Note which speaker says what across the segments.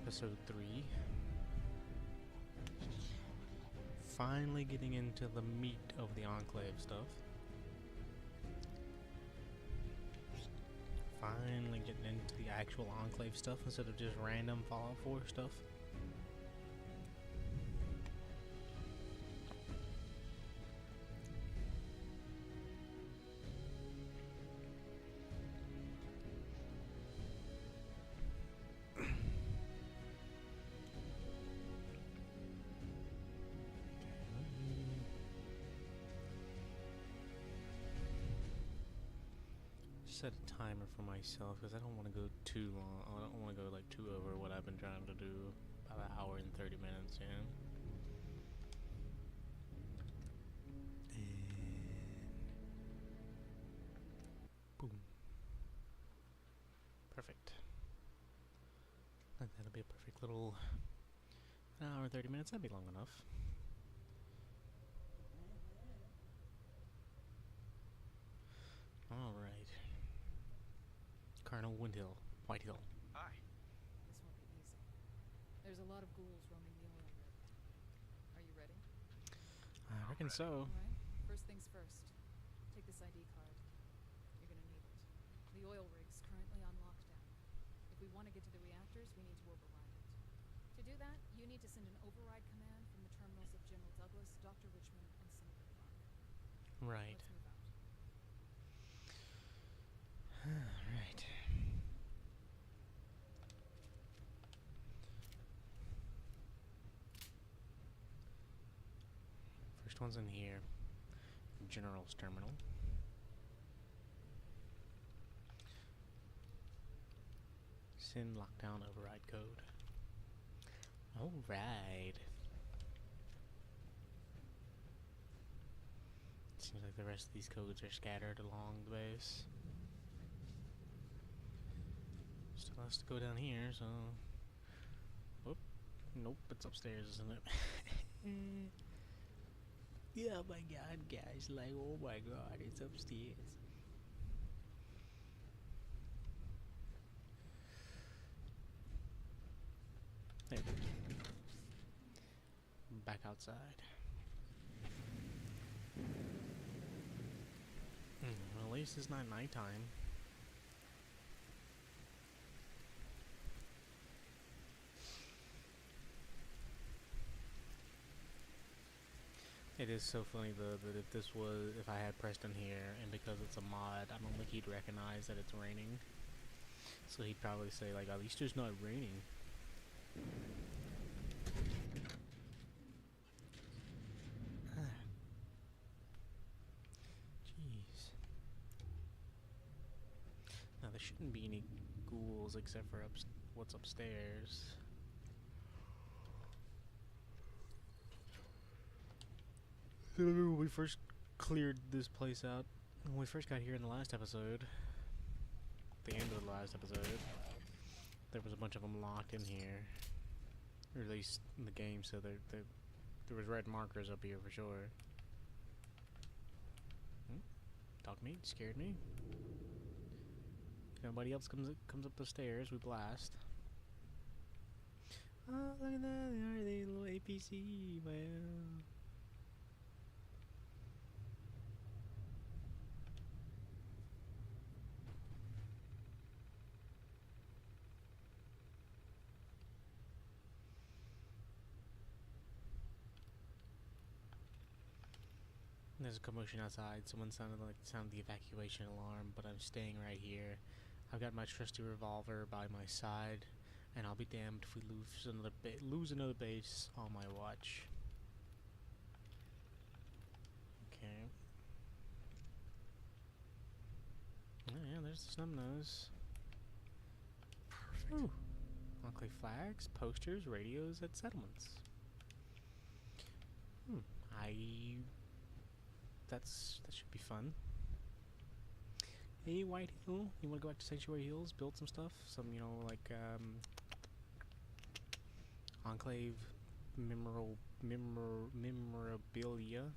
Speaker 1: Episode 3. Finally getting into the meat of the enclave stuff. Finally getting into the actual enclave stuff instead of just random Fallout 4 stuff. Set a timer for myself because I don't want to go too long. I don't want to go like too over what I've been trying to do. About an hour and 30 minutes, yeah. And boom. Perfect. I think that'll be a perfect little an hour and 30 minutes. That'd be long enough. All right. Colonel Windhill, Whitehill.
Speaker 2: Hi.
Speaker 3: This won't be easy. There's a lot of ghouls roaming the oil rig. Are you ready?
Speaker 1: I reckon so.
Speaker 3: Alright. First things first. Take this ID card. You're gonna need it. The oil rig's currently on lockdown. If we want to get to the reactors, we need to override it. To do that, you need to send an override command from the terminals of General Douglas, Dr. Richmond, and Senator Clark.
Speaker 1: Right.
Speaker 3: Let's move out.
Speaker 1: Right. First one's in here. General's terminal. Send lockdown override code. Alright. Seems like the rest of these codes are scattered along the base. Still has to go down here, so... Whoop. Nope, it's upstairs, isn't it? Yeah, oh my god, guys, like, oh my god, it's upstairs. There. Back outside. Well, at least it's not nighttime. It is so funny though that if I had Preston here, and because it's a mod, I don't think he'd recognize that it's raining. So he'd probably say like, at least it's not raining. Jeez. Now there shouldn't be any ghouls except for what's upstairs. When we first cleared this place out, when we first got here in the last episode, the end of the last episode, there was a bunch of them locked in here, or at least in the game, so there was red markers up here for sure. Dog meat scared me. If nobody else comes up the stairs, we blast. Oh, look at that, there are the little APC, wow. There's a commotion outside. Someone sounded the evacuation alarm, but I'm staying right here. I've got my trusty revolver by my side, and I'll be damned if we lose another base on my watch. Okay. Oh yeah, there's the snub nose. Perfect. Ooh. Enclave flags, posters, radios at settlements. That should be fun. Hey, Whitehill, you want to go back to Sanctuary Hills, build some stuff? Some, you know, like, Enclave memorabilia. Memorabilia.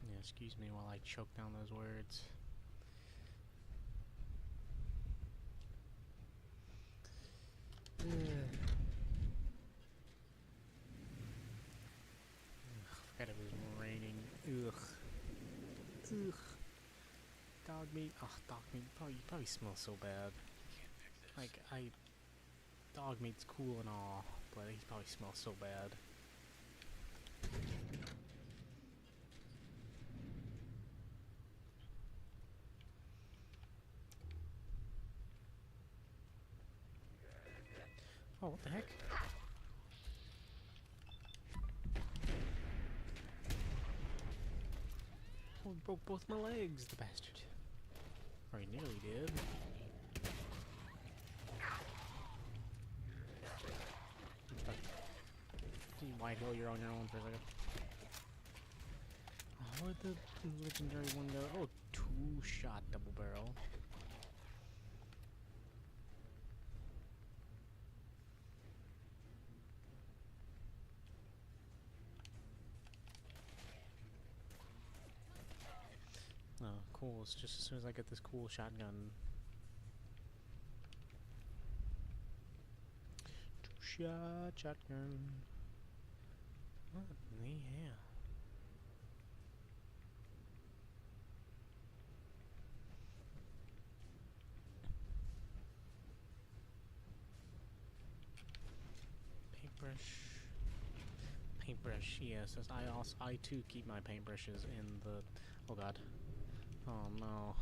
Speaker 1: Yeah, excuse me while I choke down those words. Dog meat. Oh, dog meat probably smells so bad. Like dog meat's cool and all, but he probably smells so bad. Oh, what the heck? Oh, he broke both my legs, the bastard. Or he nearly did. White Hill, you're on your own for a second. Oh, where'd the legendary one go? Oh, two-shot double barrel. Oh, cool. It's just as soon as I get this cool shotgun. Two-shot shotgun. What in the hell? Paintbrush. Paintbrush, yes. I too keep my paintbrushes in the. Oh god. Oh no.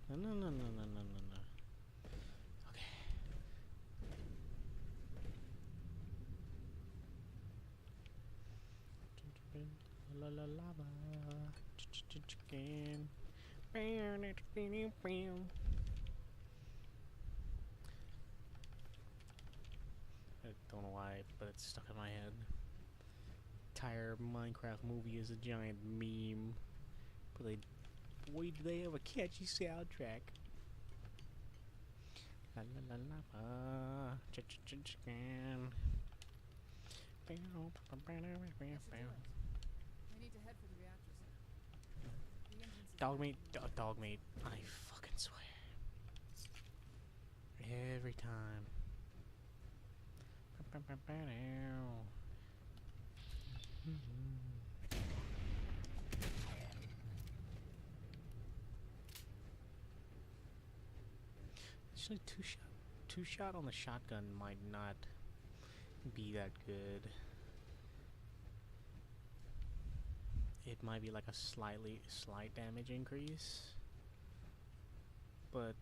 Speaker 1: No. Okay. La la lava. Chicken. I don't know why, but it's stuck in my head. Entire Minecraft movie is a giant meme, but boy, do they have a catchy soundtrack. La la la la. Chicken.
Speaker 3: That should do it. We need to head for the reactor center. The entrance is
Speaker 1: Dog
Speaker 3: back
Speaker 1: meat,
Speaker 3: in the
Speaker 1: dog meat. I fucking swear. Every time. Actually, two shot on the shotgun might not be that good. It might be like a slight damage increase, but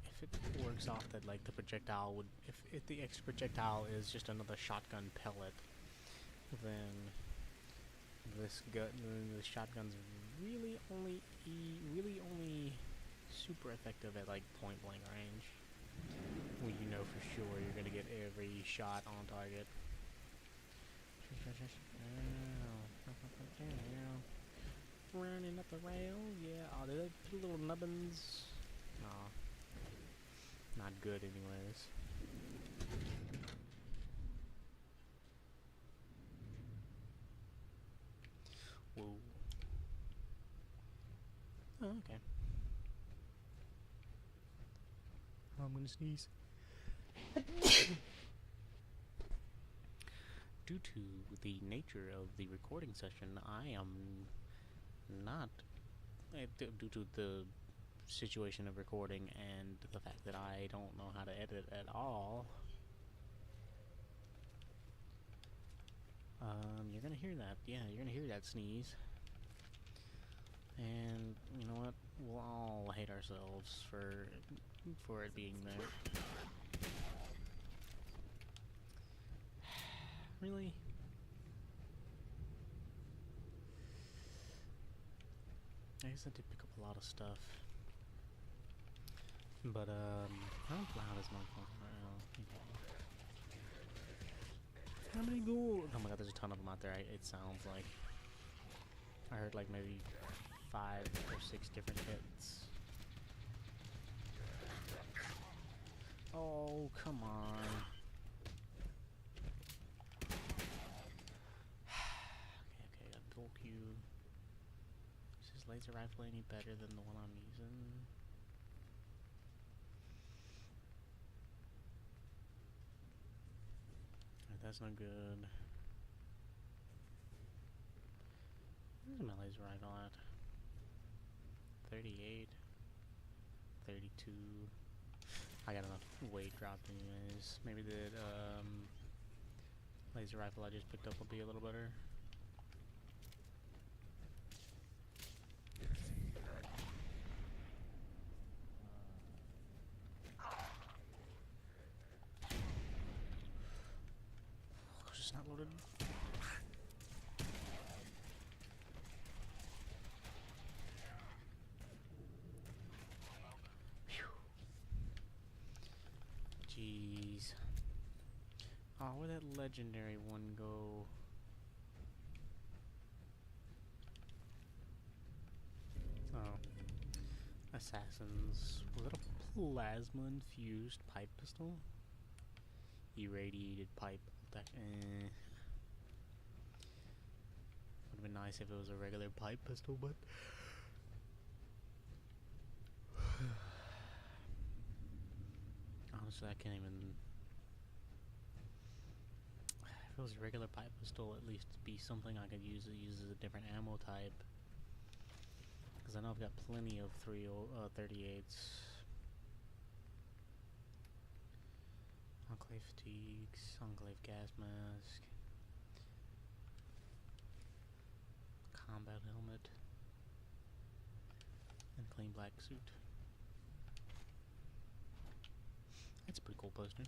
Speaker 1: if it works off that like the projectile would, if the extra projectile is just another shotgun pellet, then the shotgun's really only super effective at like point blank range, when you know for sure you're gonna get every shot on target. Running up the rail, yeah. Oh, did they put little nubbins? Nah, not good anyways. Whoa. Oh, okay. I'm gonna sneeze. Due to the nature of the recording session, I am not, due to the situation of recording and the fact that I don't know how to edit at all, you're gonna hear that. Yeah, you're gonna hear that sneeze. And you know what? We'll all hate ourselves for it being there. Really? I guess I did pick up a lot of stuff. But, how loud is my phone right now? How many gold? Oh my god, there's a ton of them out there, it sounds like. I heard like maybe 5 or 6 different hits. Oh, come on. Okay, I told you. Is this laser rifle any better than the one I'm using? Alright, that's not good. Where's my laser rifle at? 38, 32. I got enough weight dropped anyways. Maybe the laser rifle I just picked up will be a little better. It's not loaded. Jeez. Oh, where'd that legendary one go? Oh. Assassins. Was it a plasma infused pipe pistol? Irradiated pipe. That, Would have been nice if it was a regular pipe pistol, but honestly, I can't even. If it was a regular pipe pistol, at least be something I could use as a different ammo type. Because I know I've got plenty of 38s. Enclave fatigues, enclave gas mask, combat helmet, and clean black suit. That's a pretty cool poster.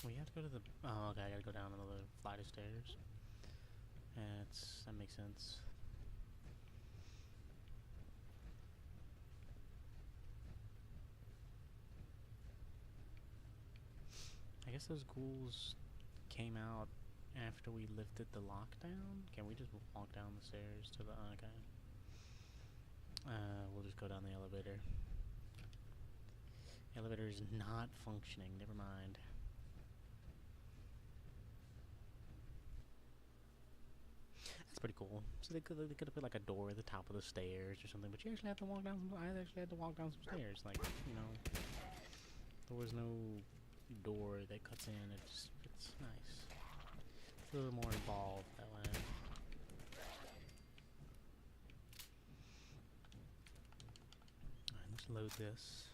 Speaker 1: We have to go to the. Oh, okay. I gotta go down another flight of stairs. That makes sense. I guess those ghouls came out after we lifted the lockdown. Can we just walk down the stairs to the? Okay. We'll just go down the elevator. The elevator is not functioning. Never mind. That's pretty cool. So they could have put like a door at the top of the stairs or something, but you actually have to walk down some. I actually had to walk down some stairs. Like, you know, there was no door that cuts in. It's nice. It's a little more involved that way. Alright, let's load this.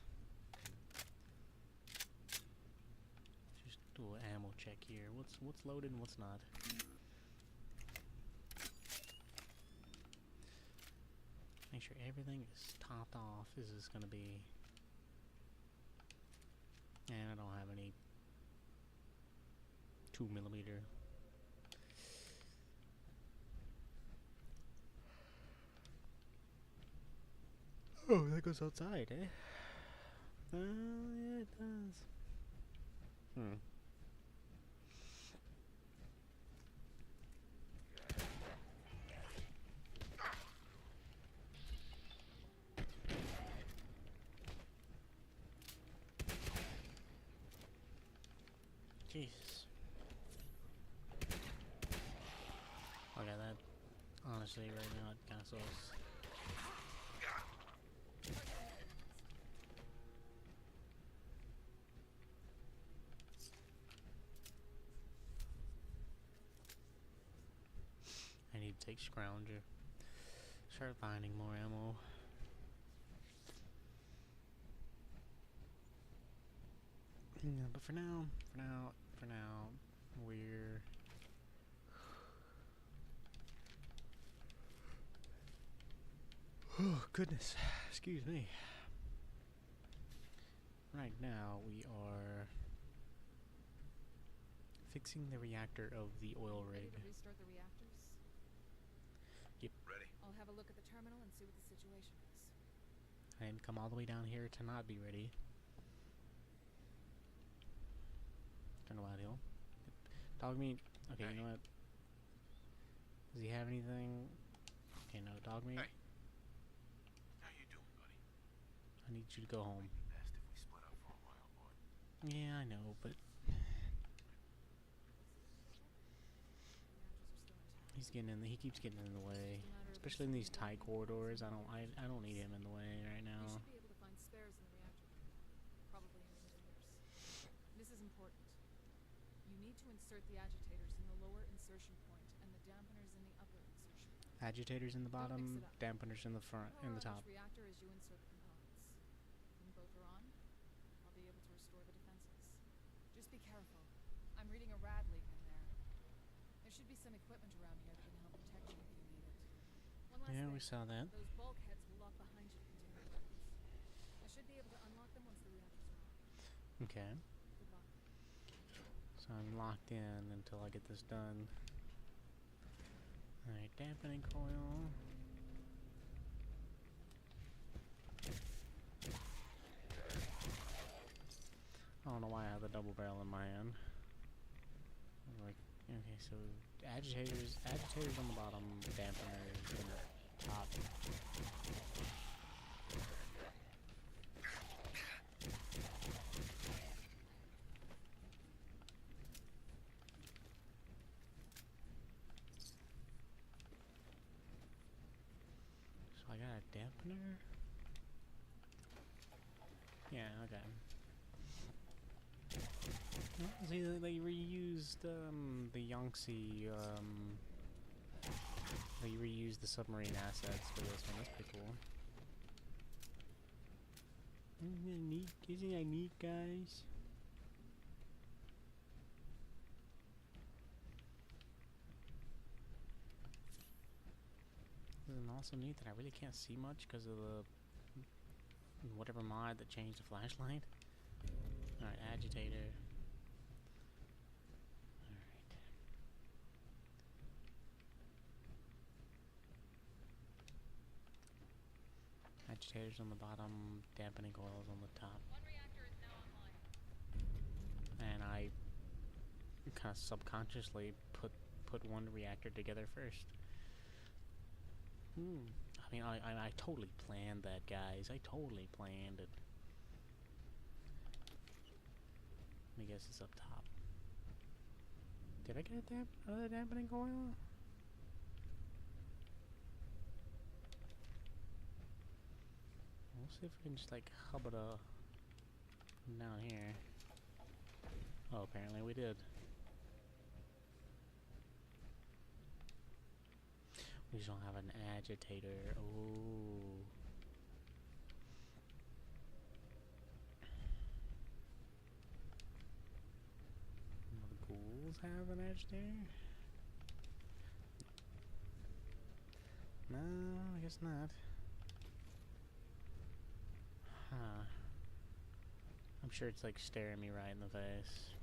Speaker 1: Just do an ammo check here. What's loaded and what's not. Make sure everything is topped off. This is gonna be. And I don't have any 2mm. Oh, that goes outside, eh? Yeah, it does. Jesus. Okay, that honestly right now it kinda sucks. I need to take Scrounger. Start finding more ammo. Yeah, but for now, we're oh goodness, excuse me. Right now we are fixing the reactor of the oil rig.
Speaker 3: Ready to restart the reactors?
Speaker 1: Yep.
Speaker 2: Ready.
Speaker 3: I'll have a look at the terminal and see what the situation is.
Speaker 1: I didn't come all the way down here to not be ready. Turn around, hill. Dog meat. Okay,
Speaker 2: Hey.
Speaker 1: you know what? Does he have anything? Okay, no, dog meat.
Speaker 2: Hey. How you doing, buddy?
Speaker 1: I need you to go home.
Speaker 2: Might be best if we split up for a while, boy.
Speaker 1: Yeah, I know, but he's getting in. He keeps getting in the way, especially in these tight corridors. I don't need him in the way right
Speaker 3: You
Speaker 1: now.
Speaker 3: should be able to find spares in the reactor room, probably in the containers. This is important. You need to insert the agitators in the lower insertion point and the dampener
Speaker 1: Agitators in the
Speaker 3: Don't mix
Speaker 1: bottom,
Speaker 3: it up.
Speaker 1: dampeners in the front,
Speaker 3: Power
Speaker 1: in the
Speaker 3: on
Speaker 1: top.
Speaker 3: each reactor as you insert the components. When both are on, I'll be able to restore the defenses. Just be careful. I'm reading a rad leak in there. There should be some equipment around here that can help protect you if you need it. One last
Speaker 1: Yeah,
Speaker 3: thing.
Speaker 1: we saw that.
Speaker 3: Those bulkheads will lock behind you to contain the weapons. I should be able to unlock them once the reactors are on.
Speaker 1: Okay.
Speaker 3: Good luck.
Speaker 1: So I'm locked in until I get this done. Alright, dampening coil. I don't know why I have the double barrel in my hand. Like, okay, so agitators on the bottom, dampeners on the top. So I got a dampener? Yeah, okay. See, they reused the Yangtze, they reused the submarine assets for this one. That's pretty cool. Isn't that neat? Isn't that neat, guys? And also neat that I really can't see much because of the whatever mod that changed the flashlight. Alright, agitator. Agitators on the bottom, dampening coils on the top.
Speaker 3: One reactor is now online.
Speaker 1: And I kind of subconsciously put one reactor together first. I mean, I totally planned that, guys. I totally planned it. Let me guess it's up top. Did I get another dampening coil? We'll see if we can just like hub it up down here. Oh, apparently we did. We just don't have an agitator. Oh. The ghouls have an agitator? No, I guess not. Huh. I'm sure it's like staring me right in the face.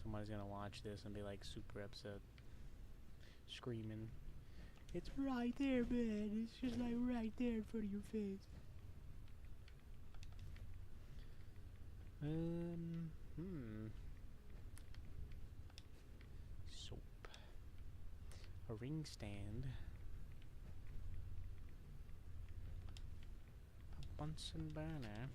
Speaker 1: Somebody's gonna watch this and be like super upset. Screaming. It's right there, man. It's just like right there in front of your face. Soap. A ring stand. A Bunsen burner.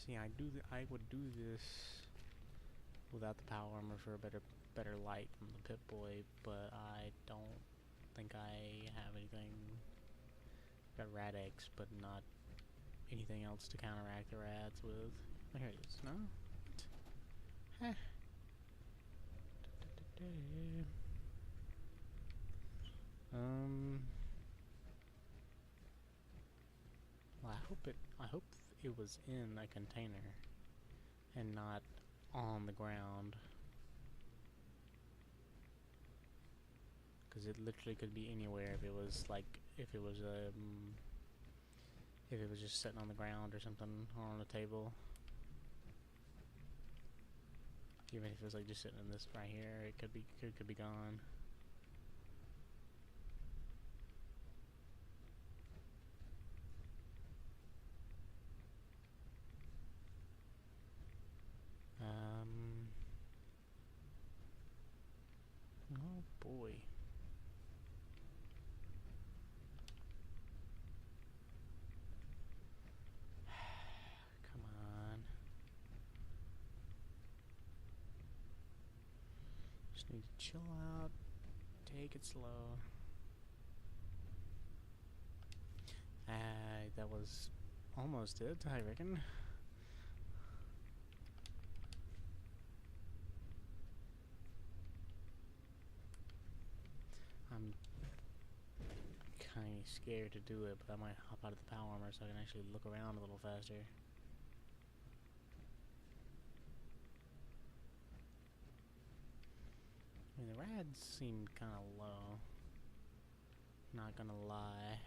Speaker 1: See, I would do this without the power armor for a better light from the Pip-Boy, but I don't think I have anything. Got rad eggs, but not anything else to counteract the rads with. Oh, here it is. No? Heh. Well, I hope it was in a container and not on the ground. Because it literally could be anywhere if it was like, if it was just sitting on the ground or something, or on a table. Even if it was like just sitting in this right here, it could be gone. Oh boy. Come on. Just need to chill out. Take it slow. That was almost did, I reckon. I'm kind of scared to do it, but I might hop out of the power armor so I can actually look around a little faster. I mean, the rads seem kind of low. Not gonna lie.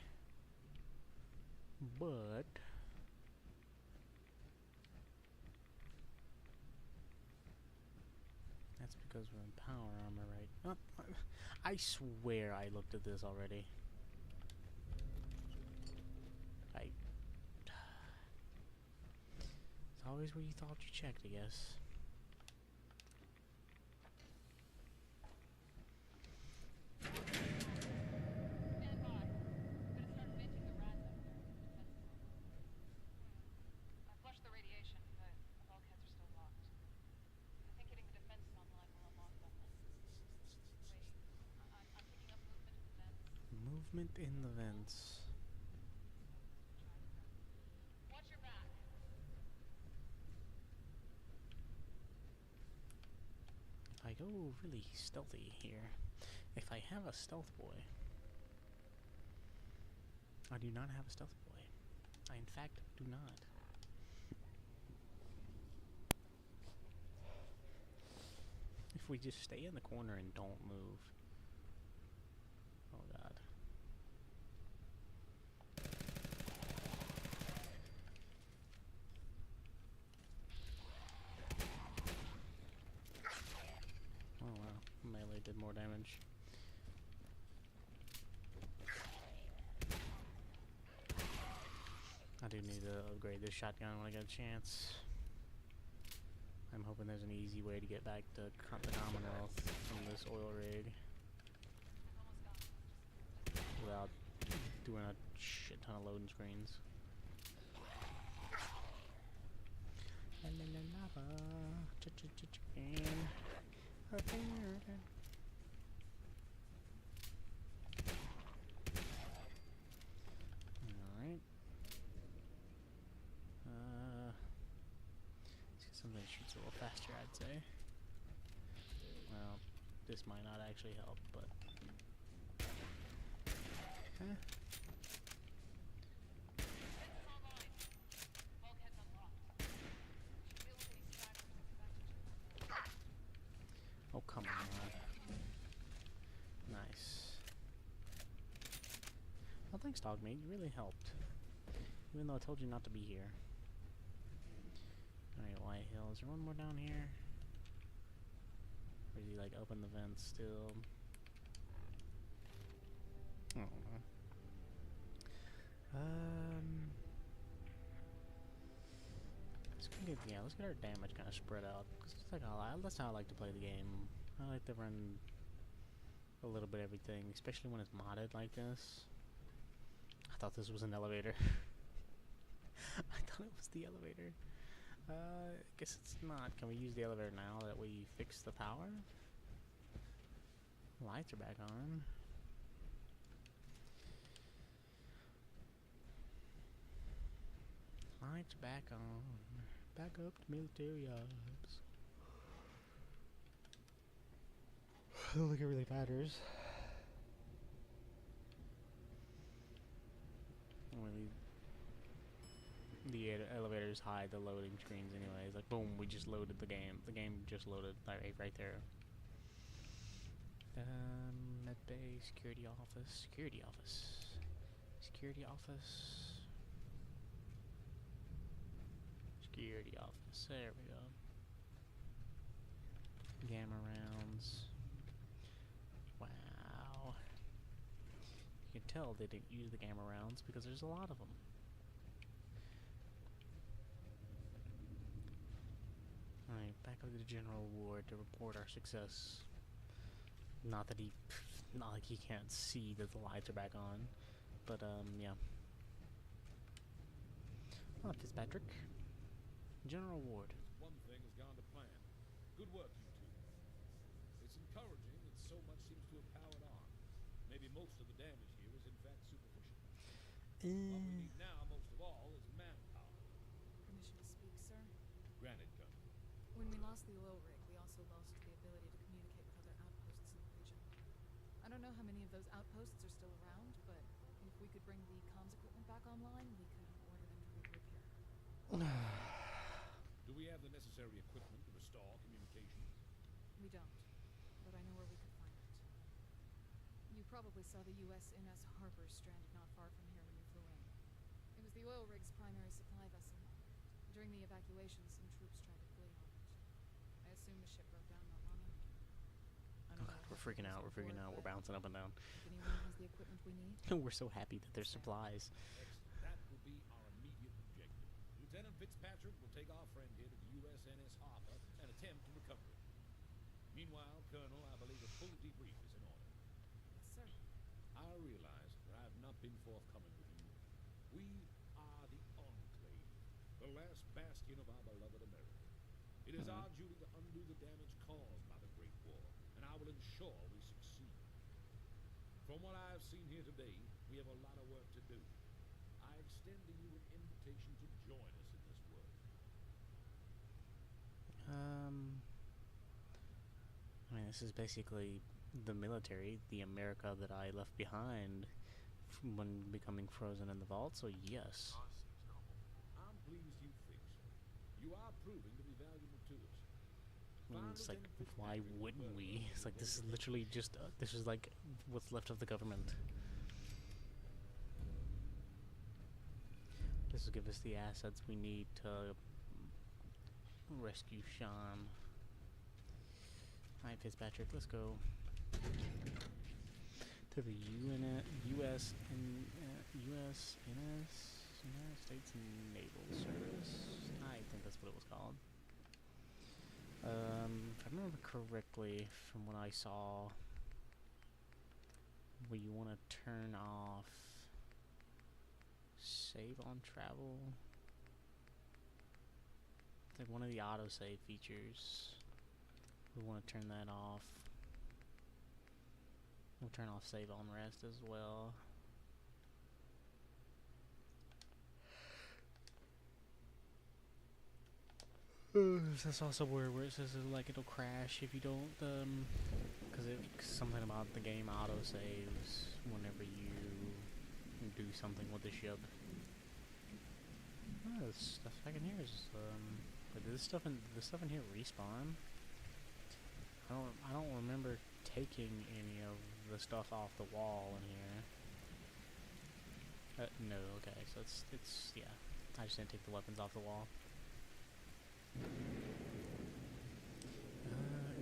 Speaker 1: But that's because we're in power armor, right? I swear I looked at this already. It's always where you thought you checked, I guess.
Speaker 3: Stand by. I'm gonna start venting the rads up there. I flushed the radiation, but the bulkheads are still locked. I think getting the defenses online will unlock them. Wait, I'm picking up movement in the vents.
Speaker 1: Movement in the vents.
Speaker 3: Watch your back.
Speaker 1: If I go really stealthy here, if I have a stealth boy, I do not have a stealth boy. I in fact do not. If we just stay in the corner and don't move. Oh god. Oh wow, melee did more damage. I do need to upgrade this shotgun when I get a chance. I'm hoping there's an easy way to get back to the Commonwealth from this oil rig without doing a shit ton of loading screens. Alright. Let's get something that shoots a little faster, I'd say. Well, this might not actually help, but... Oh, come on. Nice. Well, thanks, Dogmeat. You really helped. Even though I told you not to be here. Alright, White Hill. Is there one more down here? Or is he, like, open the vents still? I don't know. Let's get our damage kind of spread out. 'Cause it's like that's how I like to play the game. I like to run a little bit of everything, especially when it's modded like this. I thought this was an elevator. I thought it was the elevator. I guess it's not. Can we use the elevator now that we fixed the power? Lights are back on. Lights back on. Back up to military ops. I don't think it really matters. The elevators hide the loading screens anyways. Like, boom, we just loaded the game. The game just loaded right there. Med bay, security office, security office, security office. Security office, there we go. Gamma rounds. Wow. You can tell they didn't use the gamma rounds because there's a lot of them. Alright, back up to the general ward to report our success. Not like he can't see that the lights are back on. But, yeah. Oh, Fitzpatrick. General Ward.
Speaker 4: One thing has gone to plan. Good work, you two. It's encouraging that so much seems to have powered on. Maybe most of the damage here is in fact superficial. What we need now, most of all, is manpower.
Speaker 3: When we lost the oil rig, we also lost the ability to communicate with other outposts in the region. I don't know how many of those outposts are still around, but if we could bring the comms equipment back online, we could order them to regroup here.
Speaker 4: Do we have the necessary equipment to restore communications?
Speaker 3: We don't, but I know where we could find it. You probably saw the USNS Harper stranded not far from here when you flew in. It was the oil rig's primary supply vessel. During the evacuation, some troops tried to flee on it. I assume the ship broke down not long after. I don't know what
Speaker 1: We're
Speaker 3: happened
Speaker 1: freaking
Speaker 3: to
Speaker 1: out.
Speaker 3: us
Speaker 1: We're freaking
Speaker 3: before,
Speaker 1: out. We're
Speaker 3: but
Speaker 1: bouncing up and down.
Speaker 3: if anyone has the equipment we need,
Speaker 1: We're so happy that there's supplies.
Speaker 4: Excellent. That will be our immediate objective. Lieutenant Fitzpatrick will take our friend here to the USNS Harper and attempt to recover it. Meanwhile, Colonel, I believe a full debrief is in order.
Speaker 3: yes, sir.
Speaker 4: I realize that I have not been forthcoming with you. We are the enclave, the last bastion of our beloved America. It is our duty to undo the damage caused by the Great War, and I will ensure we succeed. From what I have seen here today, we have a lot of work to do. I extend to you an invitation to join us in this work.
Speaker 1: I mean, this is basically the military, the America that I left behind when becoming frozen in the vault, so yes.
Speaker 2: Cause seems noble.
Speaker 4: I'm pleased you think so. You are proving to be valuable to us.
Speaker 1: I mean, it's like,
Speaker 4: Lieutenant
Speaker 1: why
Speaker 4: Fitzpatrick
Speaker 1: wouldn't
Speaker 4: will
Speaker 1: we?
Speaker 4: welcome
Speaker 1: It's
Speaker 4: you
Speaker 1: like, this is
Speaker 4: aboard.
Speaker 1: literally just, this is like what's left of the government. This will give us the assets we need to rescue Sean. Alright, Fitzpatrick, let's go to the USNS, United States Naval Service. I think that's what it was called. If I remember correctly from what I saw, where you want to turn off save on travel. It's like one of the autosave features. We want to turn that off. We'll turn off save on rest as well. That's also where it says like it'll crash if you don't, because something about the game autosaves whenever you do something with the ship. Oh, the stuff I can hear is but did this stuff in here respawn? I don't remember taking any of the stuff off the wall in here. No, okay, so it's yeah. I just didn't take the weapons off the wall.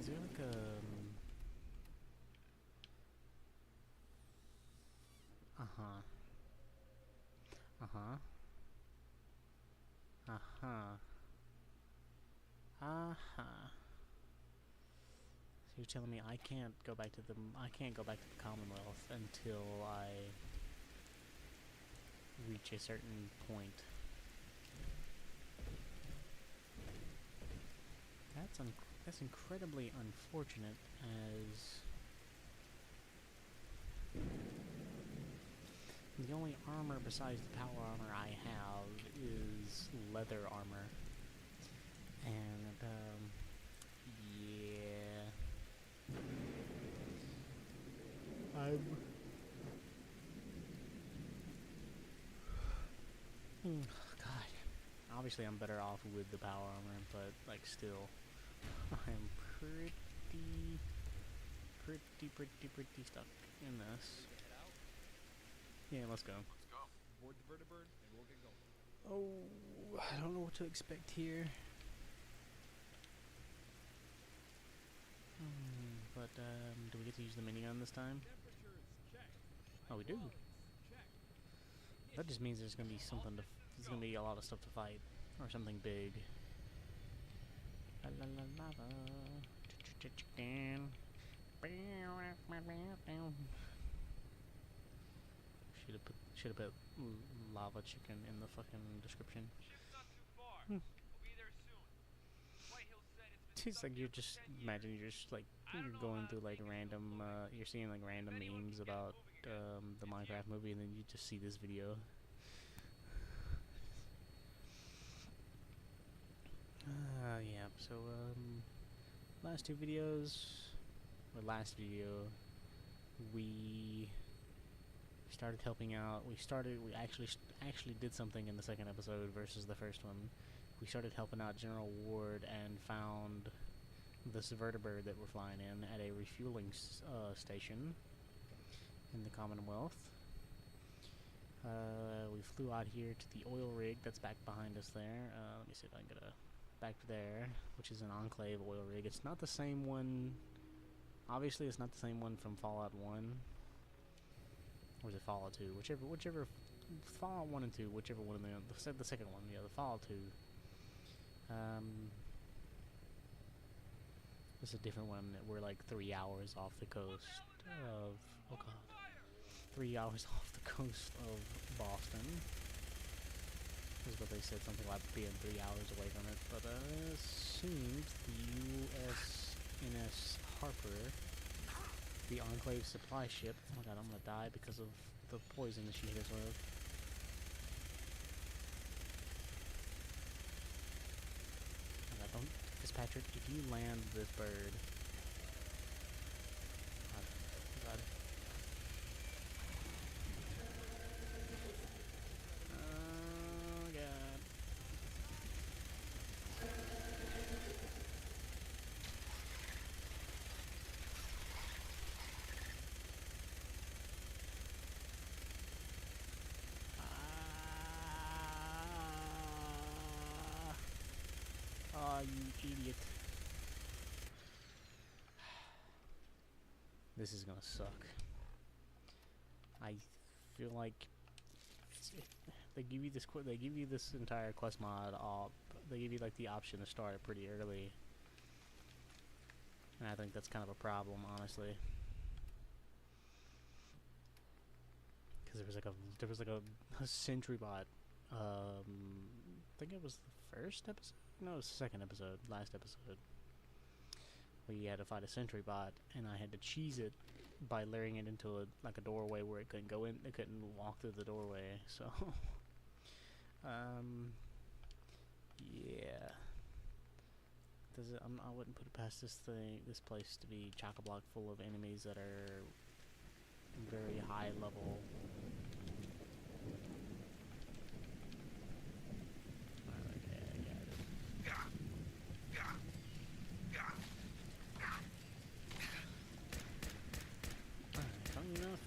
Speaker 1: Is there like a uh-huh. So you're telling me I can't go back to the Commonwealth until I reach a certain point. That's incredibly unfortunate, as the only armor besides the power armor I have is leather armor. And, yeah. God. Obviously I'm better off with the power armor, but, like, still. I'm pretty stuck in this. Yeah, let's go.
Speaker 2: Let's go.
Speaker 4: Board the vertibird and we'll get going.
Speaker 1: Oh, I don't know what to expect here. But, do we get to use the minigun this time?
Speaker 4: Temperatures, check.
Speaker 1: Oh, we do.
Speaker 4: Check.
Speaker 1: That just means there's gonna be something there's gonna be a lot of stuff to fight. Or something big. La la la lava. Chicken. Should have put lava chicken in the fucking description.
Speaker 5: Ship's not too far. We'll be there soon. Whitehill said it's been
Speaker 1: It's like you're just imagine you're just like you're going through like random you're seeing like random memes about the Minecraft movie, and then you just see this video. Yeah, So, last two videos, or last video, we started helping out. We actually did something in the second episode versus the first one. We started helping out General Ward and found this vertibird that we're flying in at a refueling station in the Commonwealth. We flew out here to the oil rig that's back behind us there. Let me see if I can get back there, which is an enclave oil rig. It's not the same one. Obviously, it's not the same one from Fallout 1. Or is it Fallout 2? Whichever. Fallout 1 and 2, whichever one of them. The second one, yeah, the Fallout 2. This is a different one. We're like 3 hours off the coast of. Oh god. 3 hours off the coast of Boston. Is what they said, something like being 3 hours away from it. But it seems the USNS Harper, the Enclave supply ship. Oh my god, I'm gonna die because of the poison that she hit us with. Oh god, don't, Fitzpatrick, if you land this bird. Oh god. Oh god. Ah, you idiot. This is gonna suck. I feel like they give you this entire quest mod op. They give you like the option to start it pretty early, and I think that's kind of a problem, honestly. Because there was like a sentry bot. I think it was the first episode. No, it was the second episode. Last episode. Where you had to fight a sentry bot, and I had to cheese it by luring it into a doorway where it couldn't go in. It couldn't walk through the doorway. So, yeah. I wouldn't put it past this place to be chock-a-block full of enemies that are very high level.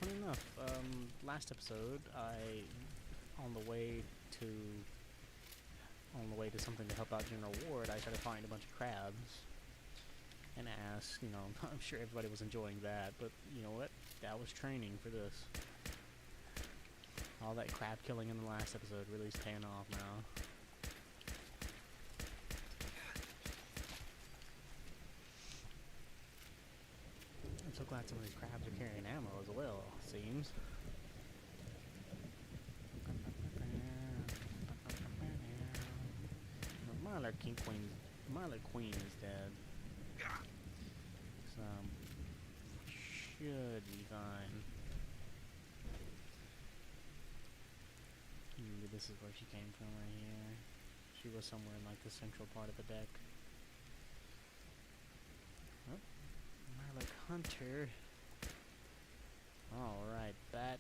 Speaker 1: Funny enough, last episode, on the way to something to help out General Ward, I started finding a bunch of crabs, and asked, I'm sure everybody was enjoying that, but you know what, that was training for this. All that crab killing in the last episode really is paying off now. I'm so glad some of these crabs are carrying ammo as well, it seems. Myler Queen is dead. So, should be fine. This is where she came from right here. She was somewhere in like the central part of the deck. Oh, Myler Hunter. Alright, back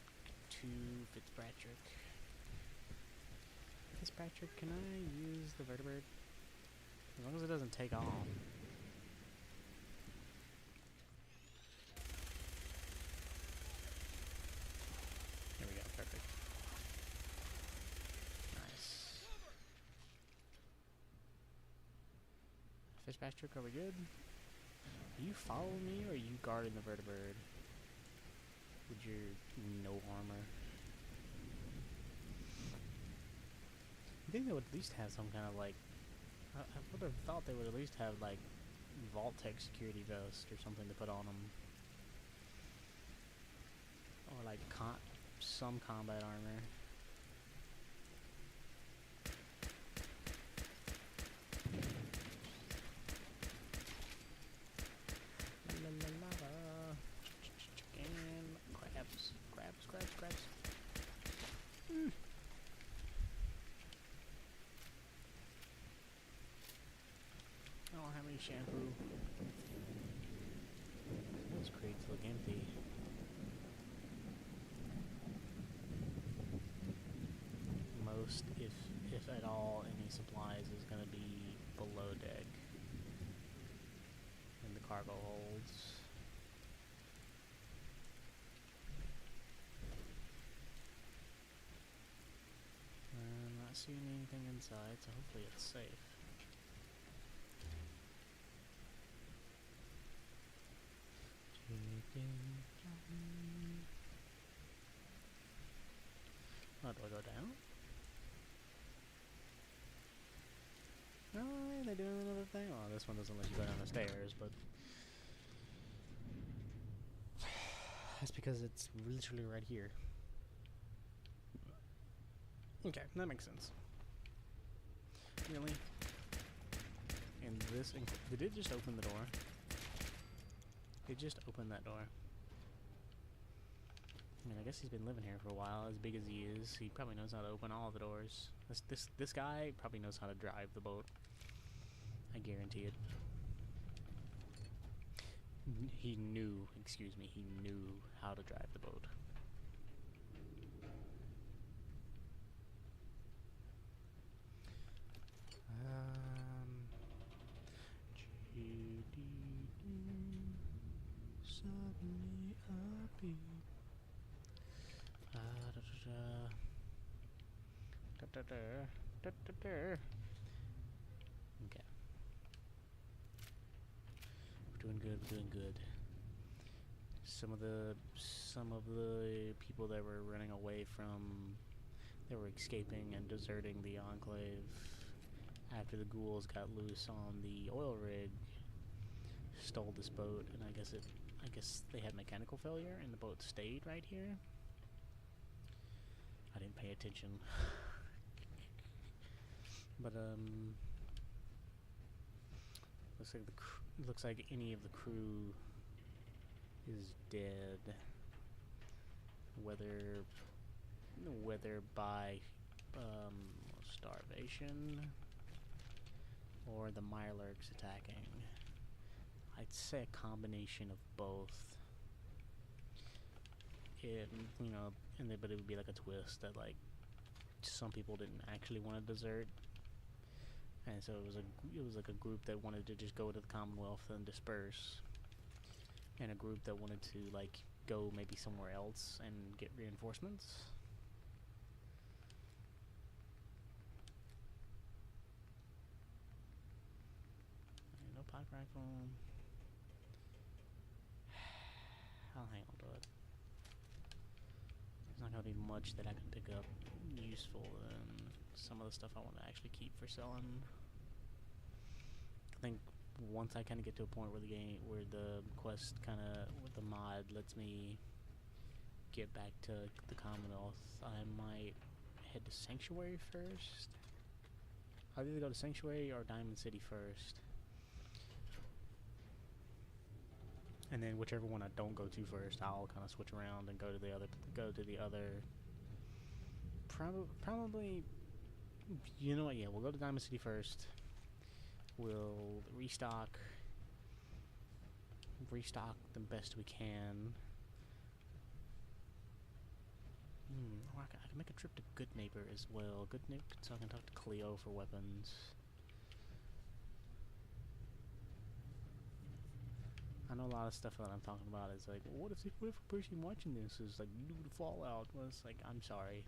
Speaker 1: to Fitzpatrick. Fitzpatrick, can I use the vertibird? As long as it doesn't take off. There we go, perfect. Nice. Fitzpatrick, are we good? Are you following me, or are you guarding the vertibird with your no armor? I think they would at least have some kind of like. I would have thought they would at least have like Vault-Tec security vest or something to put on them, or like some combat armor. And crabs. I don't shampoo. Those crates look empty. Most, if at all, any supplies is going to be below deck in the cargo holds. I'm not seeing anything inside, so hopefully it's safe. Oh, do I go down? No, they're doing another thing. Oh, this one doesn't let you go down the stairs, but that's because it's literally right here. Okay, that makes sense. Really? And this, did it just open the door? It just opened that door. I mean, I guess he's been living here for a while. As big as he is, he probably knows how to open all the doors. This guy probably knows how to drive the boat. I guarantee it. He knew how to drive the boat. Suddenly a beat. Okay. We're doing good, we're doing good. Some of the people that were running away from, they were escaping and deserting the enclave after the ghouls got loose on the oil rig, stole this boat, and I guess they had mechanical failure and the boat stayed right here. I didn't pay attention. But looks like any of the crew is dead, whether by starvation or the Mirelurks attacking. I'd say a combination of both. But it would be like a twist that like some people didn't actually want to desert, and so it was like a group that wanted to just go to the Commonwealth and disperse, and a group that wanted to like go maybe somewhere else and get reinforcements. No pocket rifle. I'll hang on to it. There's not going to be much that I can pick up useful than some of the stuff I want to actually keep for selling. I think once I kind of get to a point where the quest with the mod lets me get back to the Commonwealth, I might head to Sanctuary first. I'll either go to Sanctuary or Diamond City first. And then whichever one I don't go to first, I'll kind of switch around and go to the other. Probably, you know what? Yeah, we'll go to Diamond City first. We'll restock the best we can. Or I can make a trip to Good Neighbor as well. Good Neighbor, so I can talk to Cleo for weapons. I know a lot of stuff that I'm talking about is like, well, what if a person watching this is like new to Fallout? Well, it's like, I'm sorry.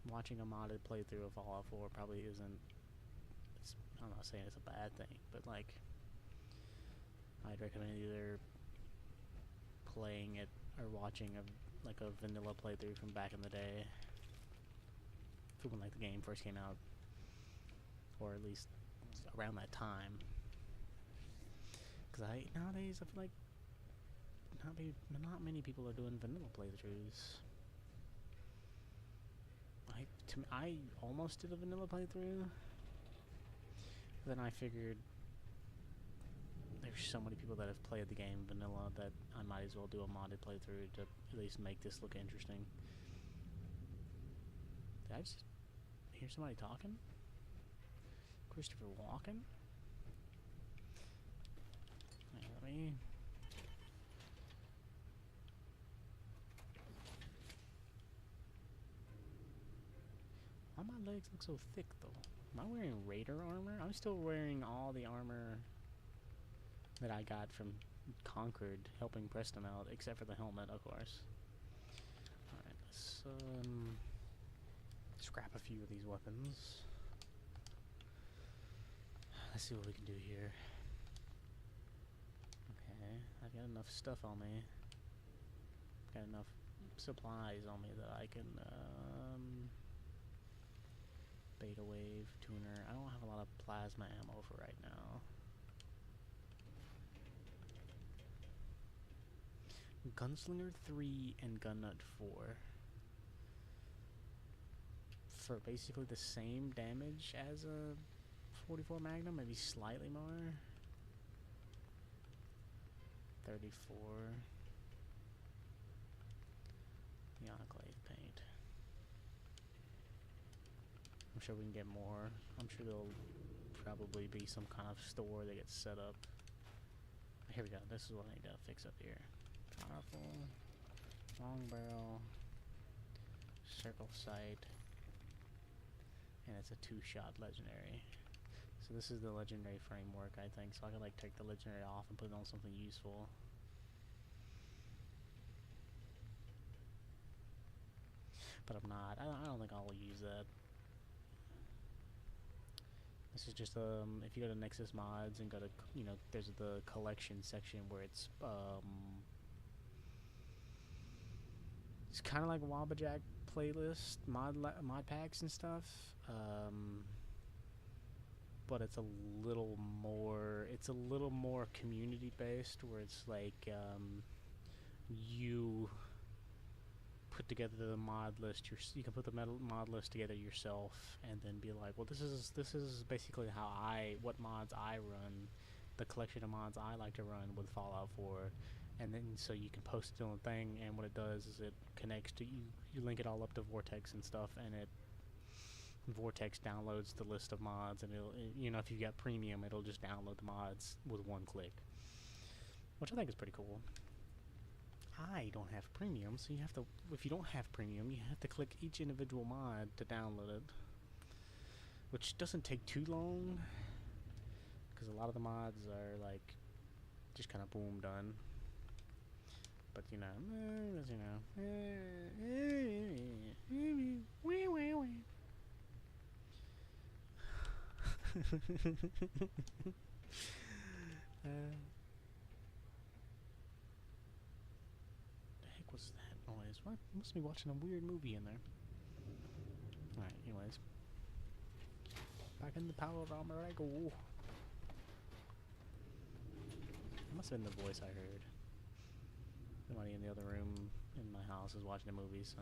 Speaker 1: Watching a modded playthrough of Fallout 4 probably isn't. I'm not saying it's a bad thing, but like, I'd recommend either playing it or watching a vanilla playthrough from back in the day, from when like the game first came out, or at least around that time. Because nowadays I feel like not many people are doing vanilla playthroughs. I almost did a vanilla playthrough. Then I figured there's so many people that have played the game vanilla that I might as well do a modded playthrough to at least make this look interesting. Did I just hear somebody talking? Christopher Walken? Alright, let me... Why my legs look so thick, though? Am I wearing Raider armor? I'm still wearing all the armor that I got from Concord, helping Preston out, except for the helmet, of course. Alright, let's, scrap a few of these weapons. Let's see what we can do here. Okay, I've got enough stuff on me. Got enough supplies on me that I can, beta wave, tuner. I don't have a lot of plasma ammo for right now. Gunslinger 3 and Gun Nut 4. For basically the same damage as a 44 Magnum, maybe slightly more. 34. The enclave paint. I'm sure we can get more. I'm sure there'll probably be some kind of store that gets set up. Here we go. This is what I need to fix up here. Powerful. Long barrel. Circle sight. And it's a 2-shot legendary. So this is the legendary framework, I think. So I could like take the legendary off and put it on something useful. But I'm not. I don't think I'll use that. This is just if you go to Nexus Mods and go to, you know, there's the collection section where it's kind of like Wabbajack playlist mod packs and stuff. But it's a little more community based, where it's like you put together the mod list. You can put the mod list together yourself, and then be like, well, this is basically what mods I run, the collection of mods I like to run with Fallout 4, and then so you can post it on the thing. And what it does is it connects to you. You link it all up to Vortex and stuff, and Vortex downloads the list of mods, and it'll, you know, if you got premium, it'll just download the mods with one click, which I think is pretty cool. I don't have premium, so you have to, if you don't have premium, you have to click each individual mod to download it, which doesn't take too long, because a lot of the mods are like just kind of boom done. But you know, what's that noise? What? Must be watching a weird movie in there. Alright, anyways. Back in the power of Almerago. That must have been the voice I heard. Somebody in the other room in my house is watching a movie, so...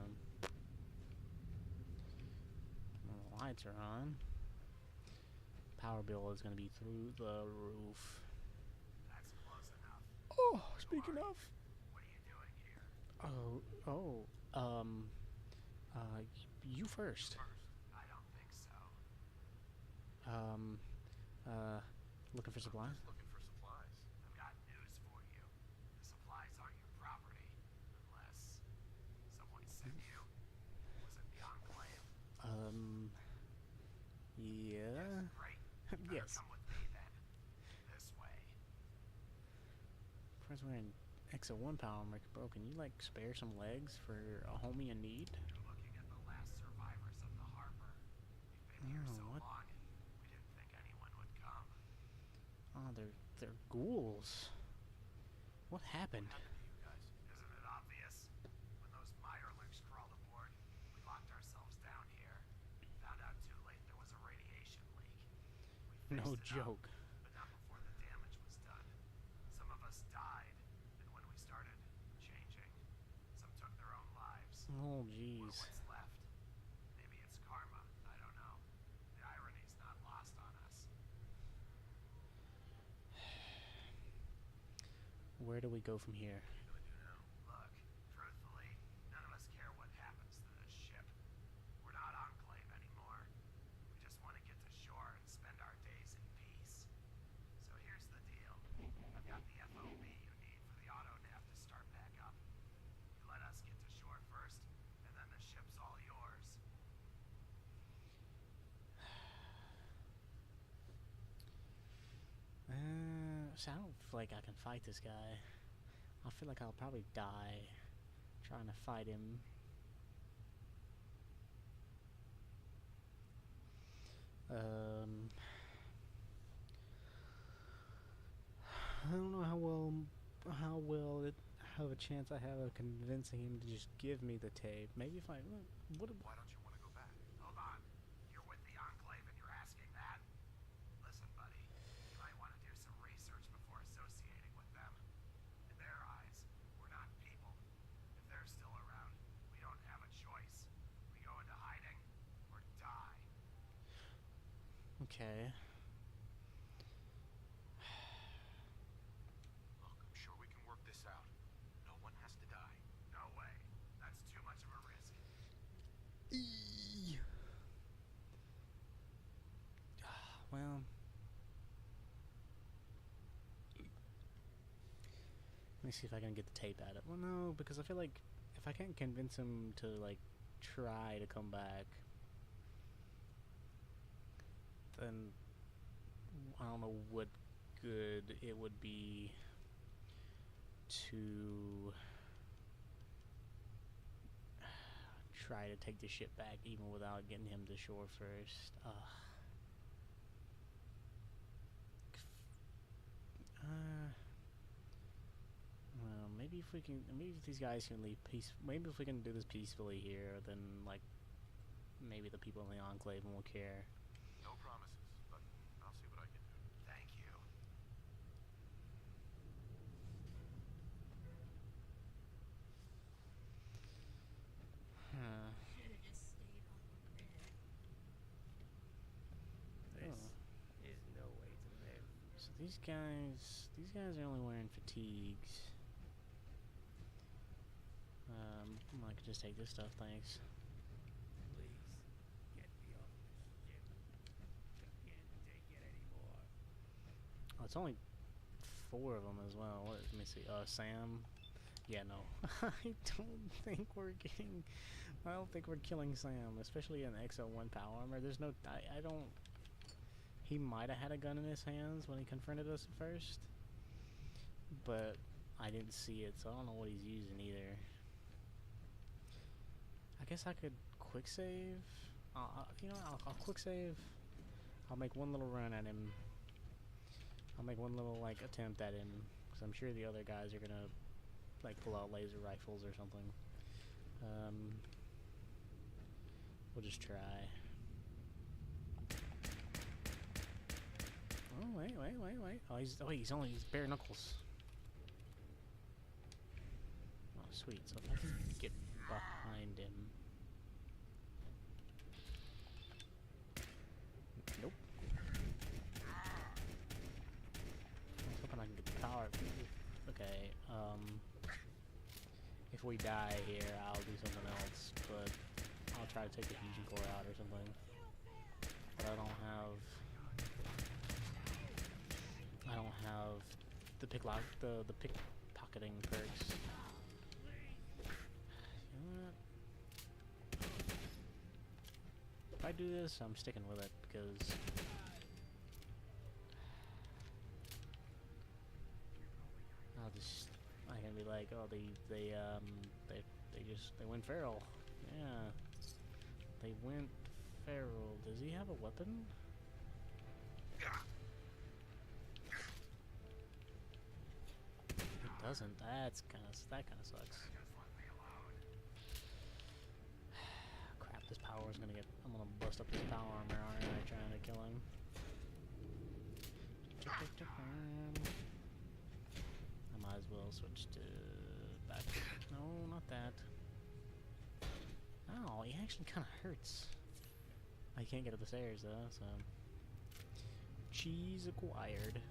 Speaker 1: Well, the lights are on. Power bill is going to be through the roof.
Speaker 2: That's close enough.
Speaker 1: Oh, speaking of...
Speaker 2: What are you doing here?
Speaker 1: You first.
Speaker 2: I don't think so.
Speaker 1: Looking for supplies?
Speaker 2: Just looking for supplies. I've got news for you. The supplies aren't your property. Unless someone sent you. Was it the Enclave?
Speaker 1: Yeah.
Speaker 2: Great.
Speaker 1: Yes.
Speaker 2: Come with me then. This way.
Speaker 1: Friends wearing XO1 power armor, bro. Can you like spare some legs for a homie in need?
Speaker 2: You're looking at the last survivors of the harbor. We've been here so
Speaker 1: what?
Speaker 2: long, we didn't think anyone would come.
Speaker 1: Oh, they're ghouls. What happened?
Speaker 2: What happened to you guys? Isn't it obvious? When those Mirelings crawled aboard, we locked ourselves down here. Found out too late there was a radiation leak. We
Speaker 1: No
Speaker 2: fixed it up,
Speaker 1: joke.
Speaker 2: but not before the damage was done. Some of us died, and when we started changing, some took their own lives.
Speaker 1: Oh,
Speaker 2: We're
Speaker 1: jeez.
Speaker 2: what's left. Maybe it's karma. I don't know. The irony's not lost on us.
Speaker 1: Where do we go from here?
Speaker 2: Look, truthfully, none of us care what happens to this ship. We're not Enclave anymore. We just want to get to shore and spend our
Speaker 1: So I don't feel like I can fight this guy. I feel like I'll probably die trying to fight him. I don't know how well how a chance I have of convincing him to just give me the tape. Maybe if I what
Speaker 2: Why don't you want to go back? Hold on. You're with the enclave and you're asking that? Listen, buddy. You might want to do some research before associating with them. In their eyes, we're not people. If they're still around, we don't have a choice. We go into hiding or die.
Speaker 1: okay.
Speaker 2: Look, I'm sure we can work this out. No one has to die. No way. That's too much of a risk.
Speaker 1: Well, let me see if I can get the tape at it. Well, no, because I feel like if I can't convince him to like try to come back, then I don't know what good it would be to try to take the ship back even without getting him to shore first. Well, maybe if these guys can leave maybe if we can do this peacefully here, then like maybe the people in the enclave won't care.
Speaker 2: No promises, but I'll see what I can do. Thank you.
Speaker 1: Huh.
Speaker 6: Should've just stayed on the bed.
Speaker 7: This is no way to live.
Speaker 1: So these guys are only wearing fatigues. I could just take this stuff, thanks.
Speaker 7: Please, get me off this ship. I can't take it anymore.
Speaker 1: Oh, it's only 4 of them as well. Let me see. Sam. Yeah, no. I don't think we're killing Sam, especially in XO1 power armor. There's no. I don't. He might have had a gun in his hands when he confronted us at first, but I didn't see it, so I don't know what he's using either. I guess I could quick save. You know, I'll quick save. I'll make one little run at him. I'll make one little like attempt at him, because I'm sure the other guys are gonna like pull out laser rifles or something. We'll just try. Oh wait. Oh, he's bare knuckles. Oh sweet. So if I can get behind him. Nope. I was hoping I can get the power. Okay. If we die here, I'll do something else, but I'll try to take the fusion core out or something. But I don't have the pickpocketing perks. You know what? If I do this, I'm sticking with it because I can be like, oh, they went feral. Yeah, they went feral. Does he have a weapon? He doesn't. That kind of sucks. Crap! This power is gonna get. I'm gonna bust up this power armor, aren't I? Trying to kill him. I might as well switch to back. No, not that. Oh, he actually kind of hurts. I can't get up the stairs though, so cheese acquired.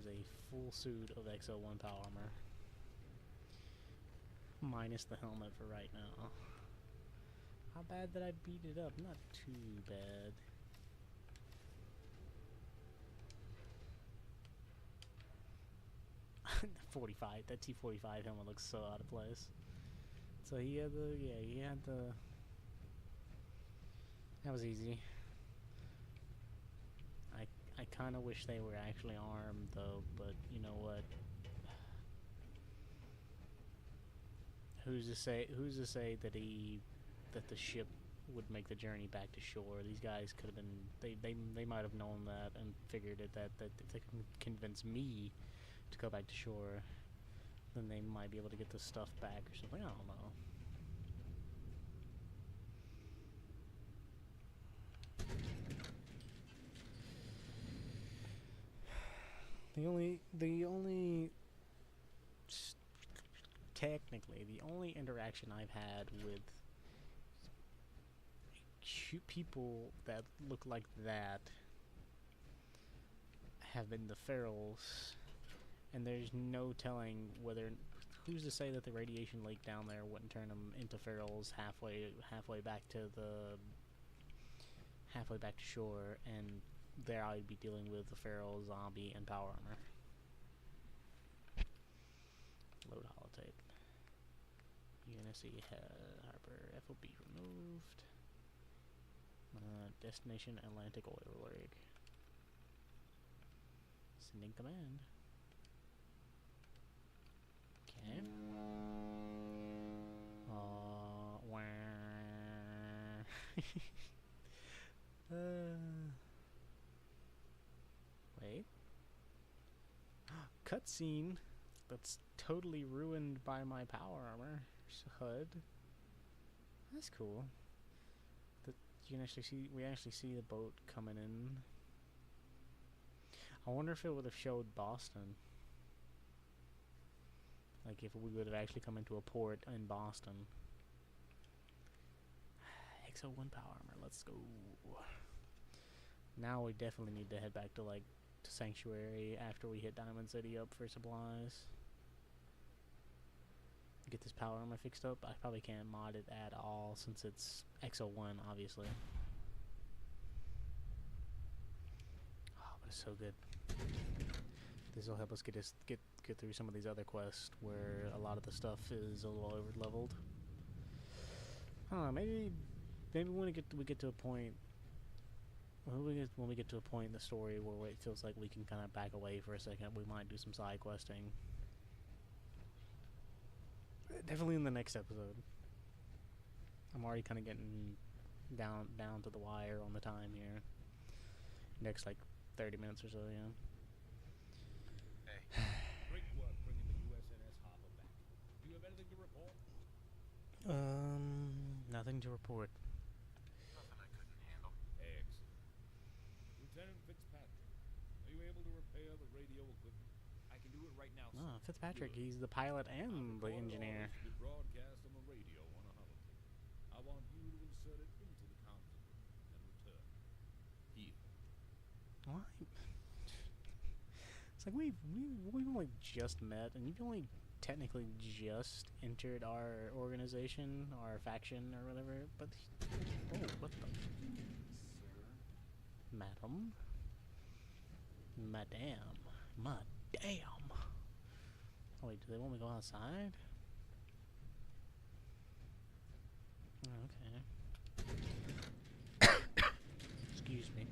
Speaker 1: has a full suit of XO1 power armor. Minus the helmet for right now. How bad did I beat it up? Not too bad. The 45, that T-45 helmet looks so out of place. So he had the, yeah, he had the, that was easy. I kind of wish they were actually armed though, but you know what? Who's to say that that the ship would make the journey back to shore? These guys could have been, they might have known that and figured it that if they can convince me to go back to shore, then they might be able to get the stuff back or something. I don't know. Technically, the only interaction I've had with people that look like that have been the ferals, and there's no telling whether, who's to say that the radiation leak down there wouldn't turn them into ferals halfway back to shore, and there I'd be dealing with the feral, zombie, and power armor. Load holotape. UNSC Harbor FOB removed. Destination Atlantic oil rig. Sending command. Okay. Wait. Cutscene that's totally ruined by my power armor HUD. That's cool. You can actually see, we actually see the boat coming in. I wonder if it would have showed Boston. Like if we would have actually come into a port in Boston. XO1 power armor, let's go. Now we definitely need to head back to to Sanctuary after we hit Diamond City up for supplies. Get this power armor fixed up. I probably can't mod it at all since it's XO1, obviously. Oh, but it's so good. This will help us get through some of these other quests where a lot of the stuff is a little over leveled. I don't know, maybe when we get to a point. When we get to a point in the story where it feels like we can kind of back away for a second, we might do some side questing. Definitely in the next episode. I'm already kind of getting down to the wire on the time here. Next 30 minutes or so, yeah.
Speaker 2: Hey,
Speaker 4: Great work bringing the USNS Harbor back. Do you have anything to report?
Speaker 1: Nothing to report.
Speaker 2: nothing I couldn't handle.
Speaker 4: Excellent. Lieutenant Fitzpatrick, are you able to repair the radio equipment?
Speaker 5: I can do it right now, sir.
Speaker 1: Oh, Fitzpatrick, he's the pilot and the engineer.
Speaker 4: To be broadcast on the radio on a holotape. I want you to insert it into the console and return. Here.
Speaker 1: Why? It's like we've only just met, and you've only technically just entered our organization, our faction, or whatever. But oh, what the?
Speaker 2: Sir?
Speaker 1: Madam, madam. Oh wait, do they want me to go outside? Oh, okay. Excuse me.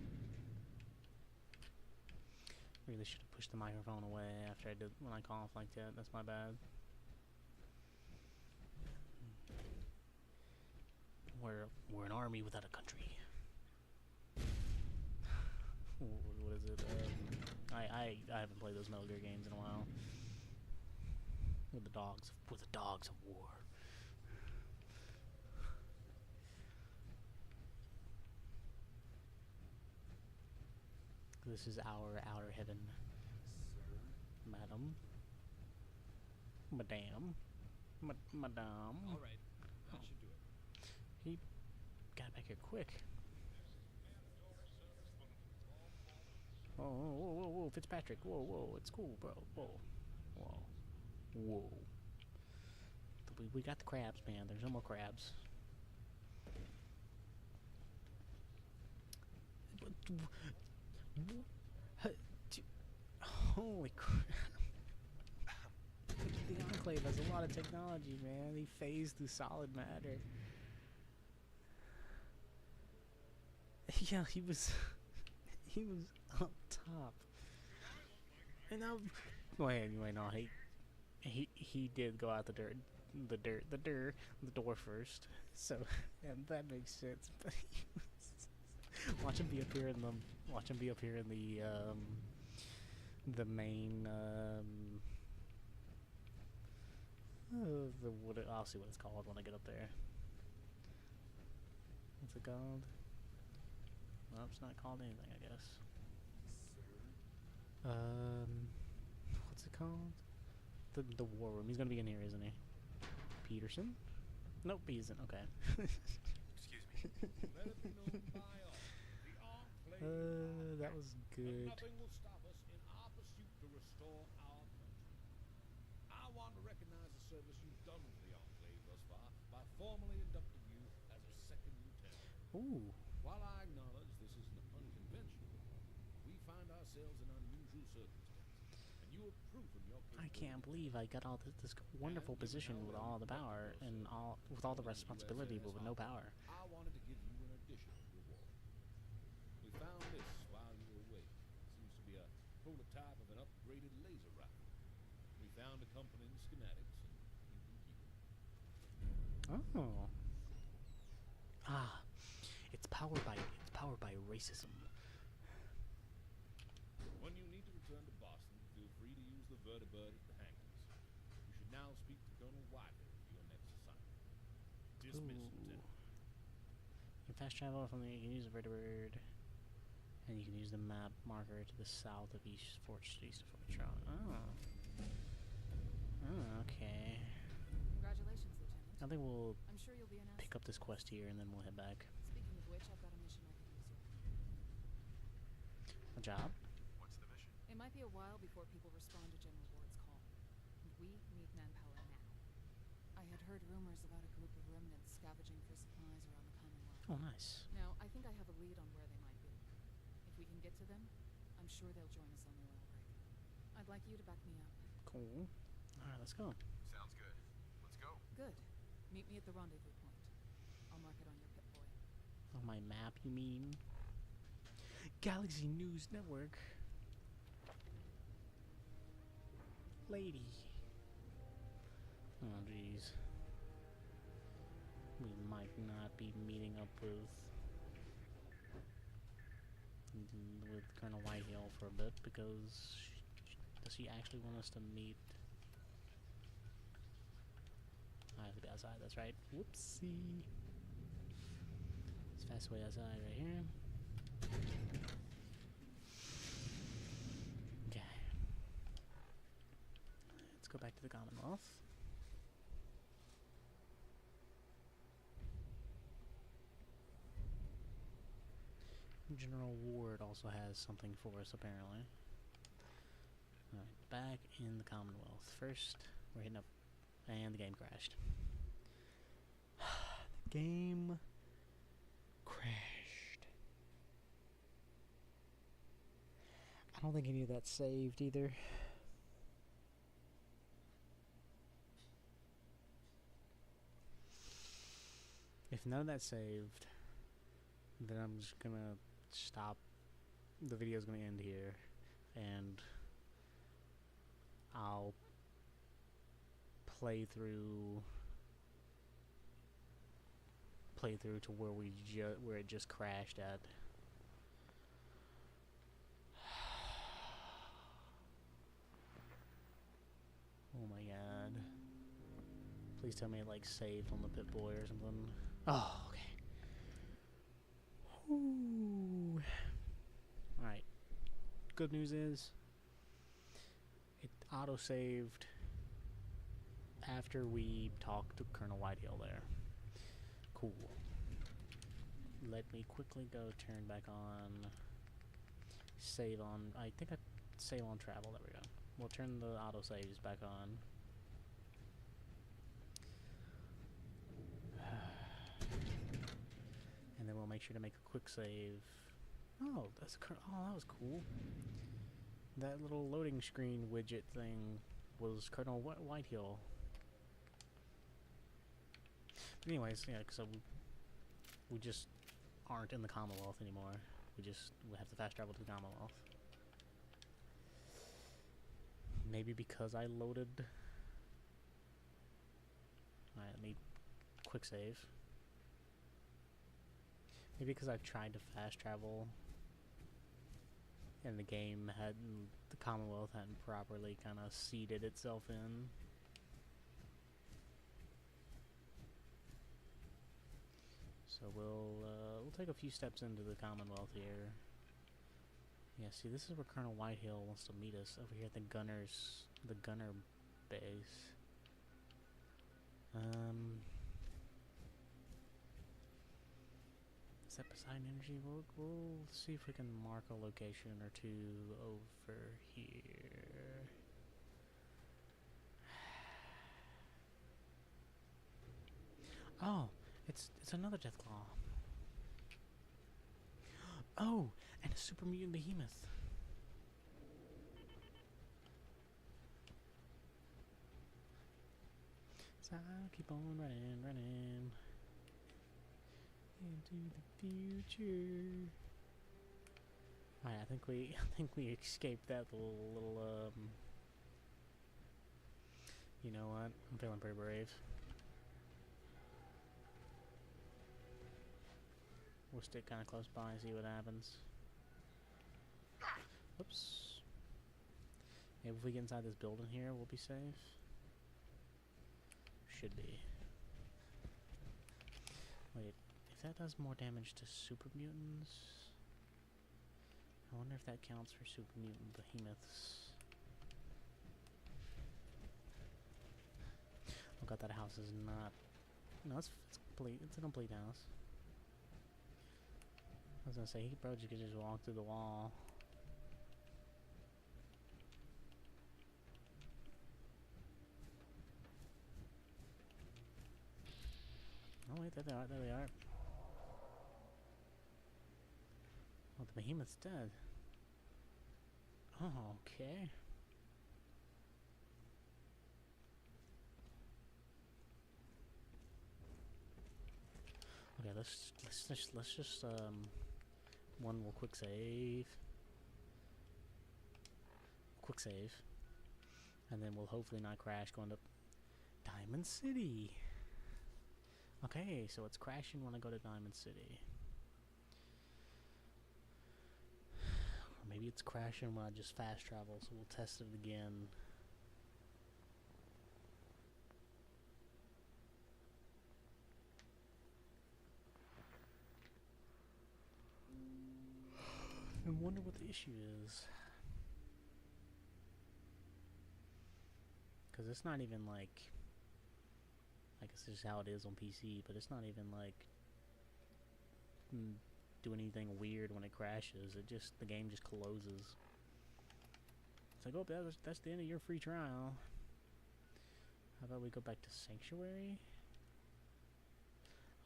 Speaker 1: Really should have pushed the microphone away after I did when I coughed like that. That's my bad. We're an army without a country. What is it? I haven't played those Metal Gear games in a while. With the dogs of war. This is our outer heaven.
Speaker 2: Sir?
Speaker 1: Madam. Madame. Madame.
Speaker 5: All right, that should do it.
Speaker 1: He got back here quick. whoa, Fitzpatrick. Whoa, it's cool, bro. Whoa. We got the crabs, man. There's no more crabs. Holy crap. The Enclave has a lot of technology, man. He phased through solid matter. Yeah, he was up top. And now, wait, no, he did go out the door first. So, and that makes sense. But watch him be up here in the main I'll see what it's called when I get up there. What's it called? Well, it's not called anything, I guess. What's it called? The war room. He's gonna be in here, isn't he? Peterson? Nope, he isn't. Okay.
Speaker 2: Excuse me.
Speaker 4: Let it be known by all, the Enclave
Speaker 1: That was
Speaker 4: but
Speaker 1: good.
Speaker 4: nothing will stop us in our pursuit to restore our country. I want to recognize the service you've done for the Enclave thus far by formally inducting you as a second lieutenant.
Speaker 1: Ooh.
Speaker 4: While I acknowledge this is unconventional, we find ourselves in unusual circumstances, and you have proven your
Speaker 1: I can't believe I got all this wonderful position with all the power and with all the responsibility, but with no power.
Speaker 4: I wanted to give you an additional reward. We found this while you were away. Seems to be a prototype of an upgraded laser rifle. We found accompanying schematics, and you can keep it.
Speaker 1: Oh. Ah, it's powered by racism.
Speaker 4: When you need to return to Boston, feel free to use the vertibird at the hangars. You should now speak to Colonel Whitehead for your next assignment. Dismissed, Lieutenant.
Speaker 1: You can fast travel from you can use the vertibird, and you can use the map marker to the south of East Fort Tron. Oh, okay.
Speaker 3: Congratulations, Lieutenant.
Speaker 1: I think we'll
Speaker 3: I'm sure you'll be an asset.
Speaker 1: pick up this quest here, and then we'll head back.
Speaker 3: Speaking of which, I've got a mission I could use you.
Speaker 1: A job?
Speaker 2: What's the mission?
Speaker 3: It might be a while before people respond to General Ward's call, and we need manpower now. I had heard rumors about a group of remnants scavenging for supplies around the Commonwealth.
Speaker 1: Oh, nice.
Speaker 3: Now, I think I have a lead on where they might be. If we can get to them, I'm sure they'll join us on the oil rig. I'd like you to back me up.
Speaker 1: Cool. Alright, let's go.
Speaker 2: Sounds good. Let's go.
Speaker 3: Good. Meet me at the rendezvous point. I'll mark it on your Pip-Boy.
Speaker 1: On my map, you mean? Galaxy News Network. Lady. Oh, jeez. We might not be meeting up with Colonel Whitehill for a bit, because does she actually want us to meet? I have to be outside, that's right. Whoopsie. It's fast way outside right here. Okay. Let's go back to the Commonwealth. General Ward also has something for us, apparently. Alright, back in the Commonwealth. First, we're hitting up, and the game crashed. The game crashed. I don't think any of that's saved either. If none of that's saved, then I'm just gonna stop. The video's gonna end here, and I'll play through to where it just crashed at. Oh my god. Please tell me it like saved on the Pip-Boy or something. Oh, okay. Ooh. Alright. Good news is it auto-saved after we talked to Colonel Whitehill there. Cool. Let me quickly go turn back on save on. I think I save on travel. There we go. We'll turn the auto saves back on. And then we'll make sure to make a quick save. Oh, that's oh, that was cool. That little loading screen widget thing was Colonel Whitehill. But anyways, yeah, so we just aren't in the Commonwealth anymore. We have to fast travel to the Commonwealth. Maybe because I loaded. Alright, let me quick save. Maybe because I've tried to fast travel and the game the Commonwealth hadn't properly kind of seeded itself in. So we'll take a few steps into the Commonwealth here. Yeah, see, this is where Colonel Whitehill wants to meet us, over here at the gunner base. Is that beside energy? We'll see if we can mark a location or two over here. Oh, it's another Deathclaw. Oh, and a super mutant behemoth. So I'll keep on running into the future. Alright, I think we escaped that little you know what? I'm feeling pretty brave. We'll stick kind of close by and see what happens. Whoops. Maybe if we get inside this building here, we'll be safe. Should be. Wait, if that does more damage to super mutants, I wonder if that counts for super mutant behemoths. Oh god, that house is not. No, it's complete. It's a complete house. I was gonna say, he probably could just walk through the wall. Oh wait, there they are, there they are. Oh, the behemoth's dead. Oh, okay. Okay, let's just one will quick save, and then we'll hopefully not crash going to Diamond City. Okay, so it's crashing when I go to Diamond City, or maybe it's crashing when I just fast travel. So we'll test it again. I wonder what the issue is. Because it's not even like, I guess this is how it is on PC, but it's not even like do anything weird when it crashes. The game just closes. It's like, oh, that's the end of your free trial. How about we go back to Sanctuary?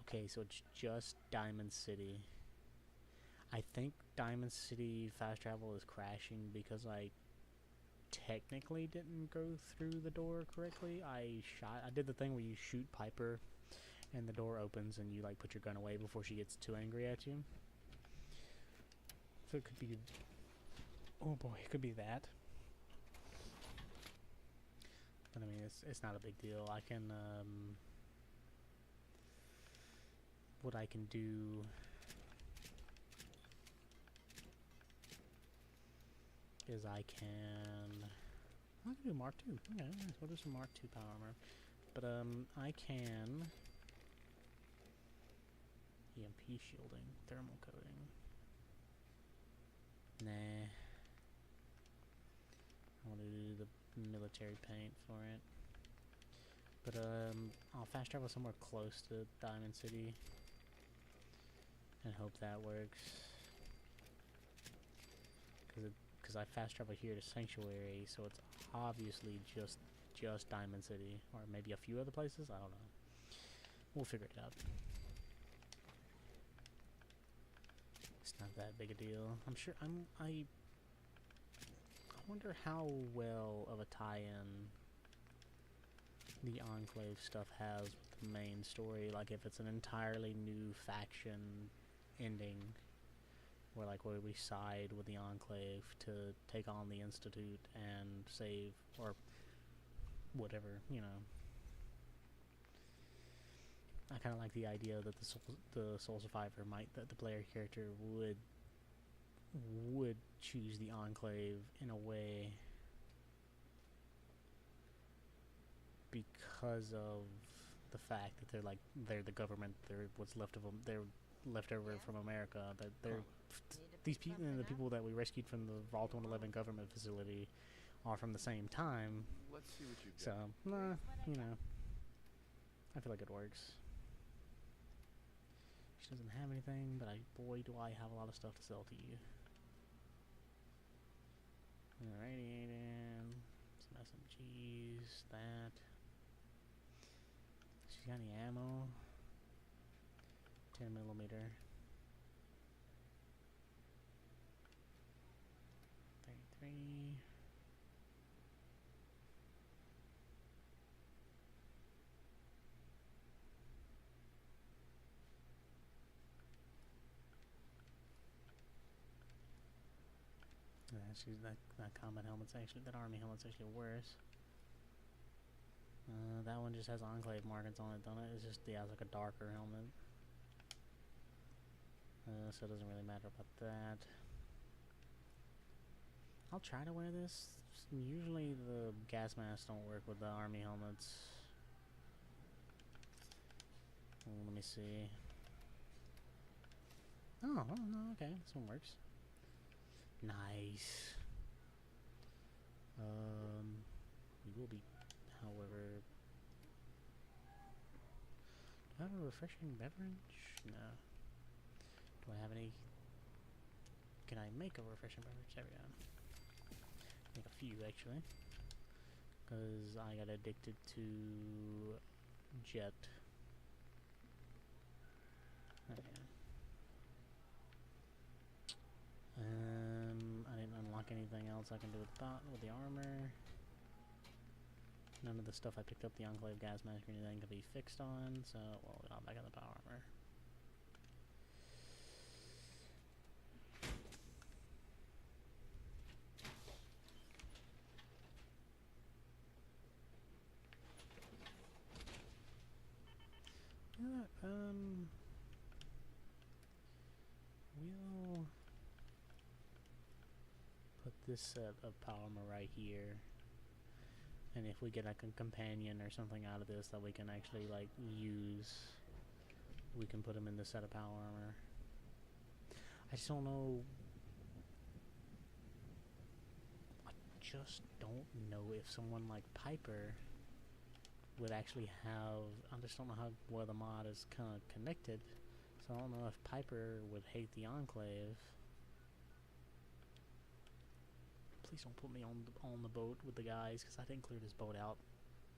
Speaker 1: Okay, so it's just Diamond City. I think Diamond City fast travel is crashing because I technically didn't go through the door correctly. I did the thing where you shoot Piper and the door opens and you like put your gun away before she gets too angry at you. So it could be, oh boy, it could be that. But I mean, it's not a big deal. I can what I can do is I can do Mark II. Okay, we'll do some Mark II power armor. But I can EMP shielding, thermal coating. Nah. I want to do the military paint for it. But I'll fast travel somewhere close to Diamond City and hope that works. because I fast traveled here to Sanctuary, so it's obviously just Diamond City, or maybe a few other places. I don't know. We'll figure it out. It's not that big a deal. I'm sure. I wonder how well of a tie-in the Enclave stuff has with the main story. Like, if it's an entirely new faction ending, where we side with the Enclave to take on the Institute and save, or whatever, you know. I kind of like the idea that the Soul Survivor that the player character would choose the Enclave in a way because of the fact that they're the government, they're what's left of them, they're left over from America, that they're these people, the people that we rescued from the Vault 111 government facility are from the same time.
Speaker 8: Let's see what you've
Speaker 1: So,
Speaker 8: got.
Speaker 1: you know, I feel like it works. She doesn't have anything, but boy, do I have a lot of stuff to sell to you. Alrighty, then. Some SMGs, that. She's got any ammo? 10mm. 33. That combat helmet's actually, that army helmet's actually worse. That one just has Enclave markings on it, don't it? It's just, yeah, it's like a darker helmet. So it doesn't really matter about that. I'll try to wear this. Usually the gas masks don't work with the army helmets. Let me see. Oh, no, okay, this one works. Nice. We will be, however... Do I have a refreshing beverage? No. Do I have any... Can I make a refreshing beverage? There we go. Make a few, actually. Because I got addicted to Jet. Oh, yeah. I didn't unlock anything else I can do with the armor. None of the stuff I picked up, the Enclave gas mask or anything, to be fixed on, so, well, we got back on the power armor. You know what, we'll put this set of power armor right here. And if we get like a companion or something out of this that we can actually like use, we can put them in the set of power armor. I just don't know. I just don't know if someone like Piper would actually have. I just don't know how well the mod is kind of connected. So I don't know if Piper would hate the Enclave. Please don't put me on the boat with the guys, because I didn't clear this boat out.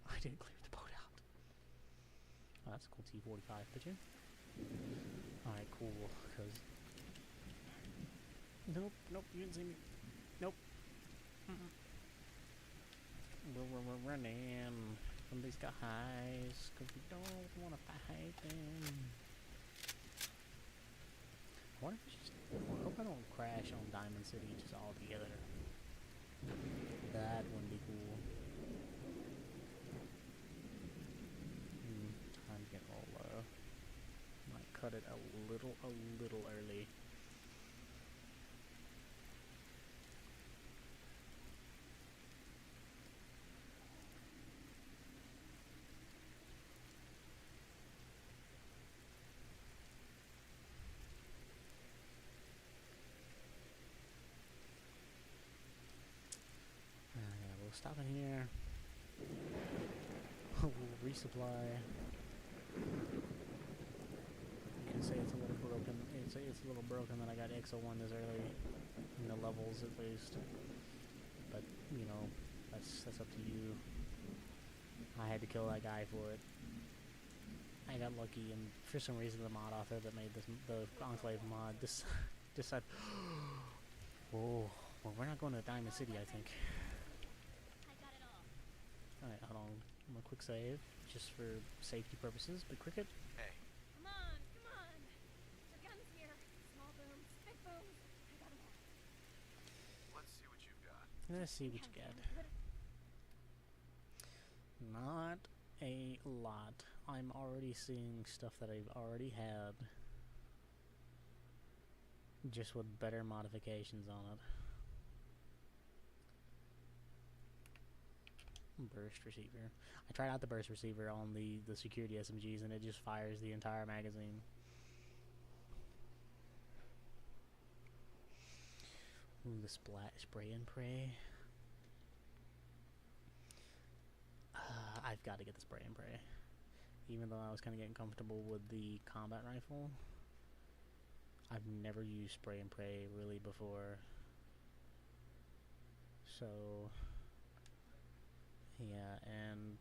Speaker 1: I didn't clear the boat out. Oh, that's a cool T-45 picture. Alright, cool, because... Nope, you didn't see me. Nope. We're running from these guys, because we don't want to fight them. I hope I don't crash on Diamond City just all together. That wouldn't be cool. Time to get a little low. Might cut it a little early. We'll stop in here. We'll resupply. You can say it's a little broken. It's a little broken that I got XO1 this early. in the levels at least. But you know, that's up to you. I had to kill that guy for it. I got lucky, and for some reason, the mod author that made the Enclave mod, decided, whoa, well, we're not going to Diamond City, I think.
Speaker 6: I got it all.
Speaker 1: Alright, hold on. I'm gonna quick save, just for safety purposes. But Cricket,
Speaker 2: Hey,
Speaker 3: Come on, come on. Your gun's here. Small booms, big booms. I got 'em all.
Speaker 2: let's see what you've got.
Speaker 1: let's see what you got. Not a lot. I'm already seeing stuff that I've already had, just with better modifications on it. Burst receiver. I tried out the burst receiver on the security SMGs, and it just fires the entire magazine. Ooh, the spray and pray. I've got to get the spray and pray. Even though I was kind of getting comfortable with the combat rifle, I've never used spray and pray really before. So, yeah, and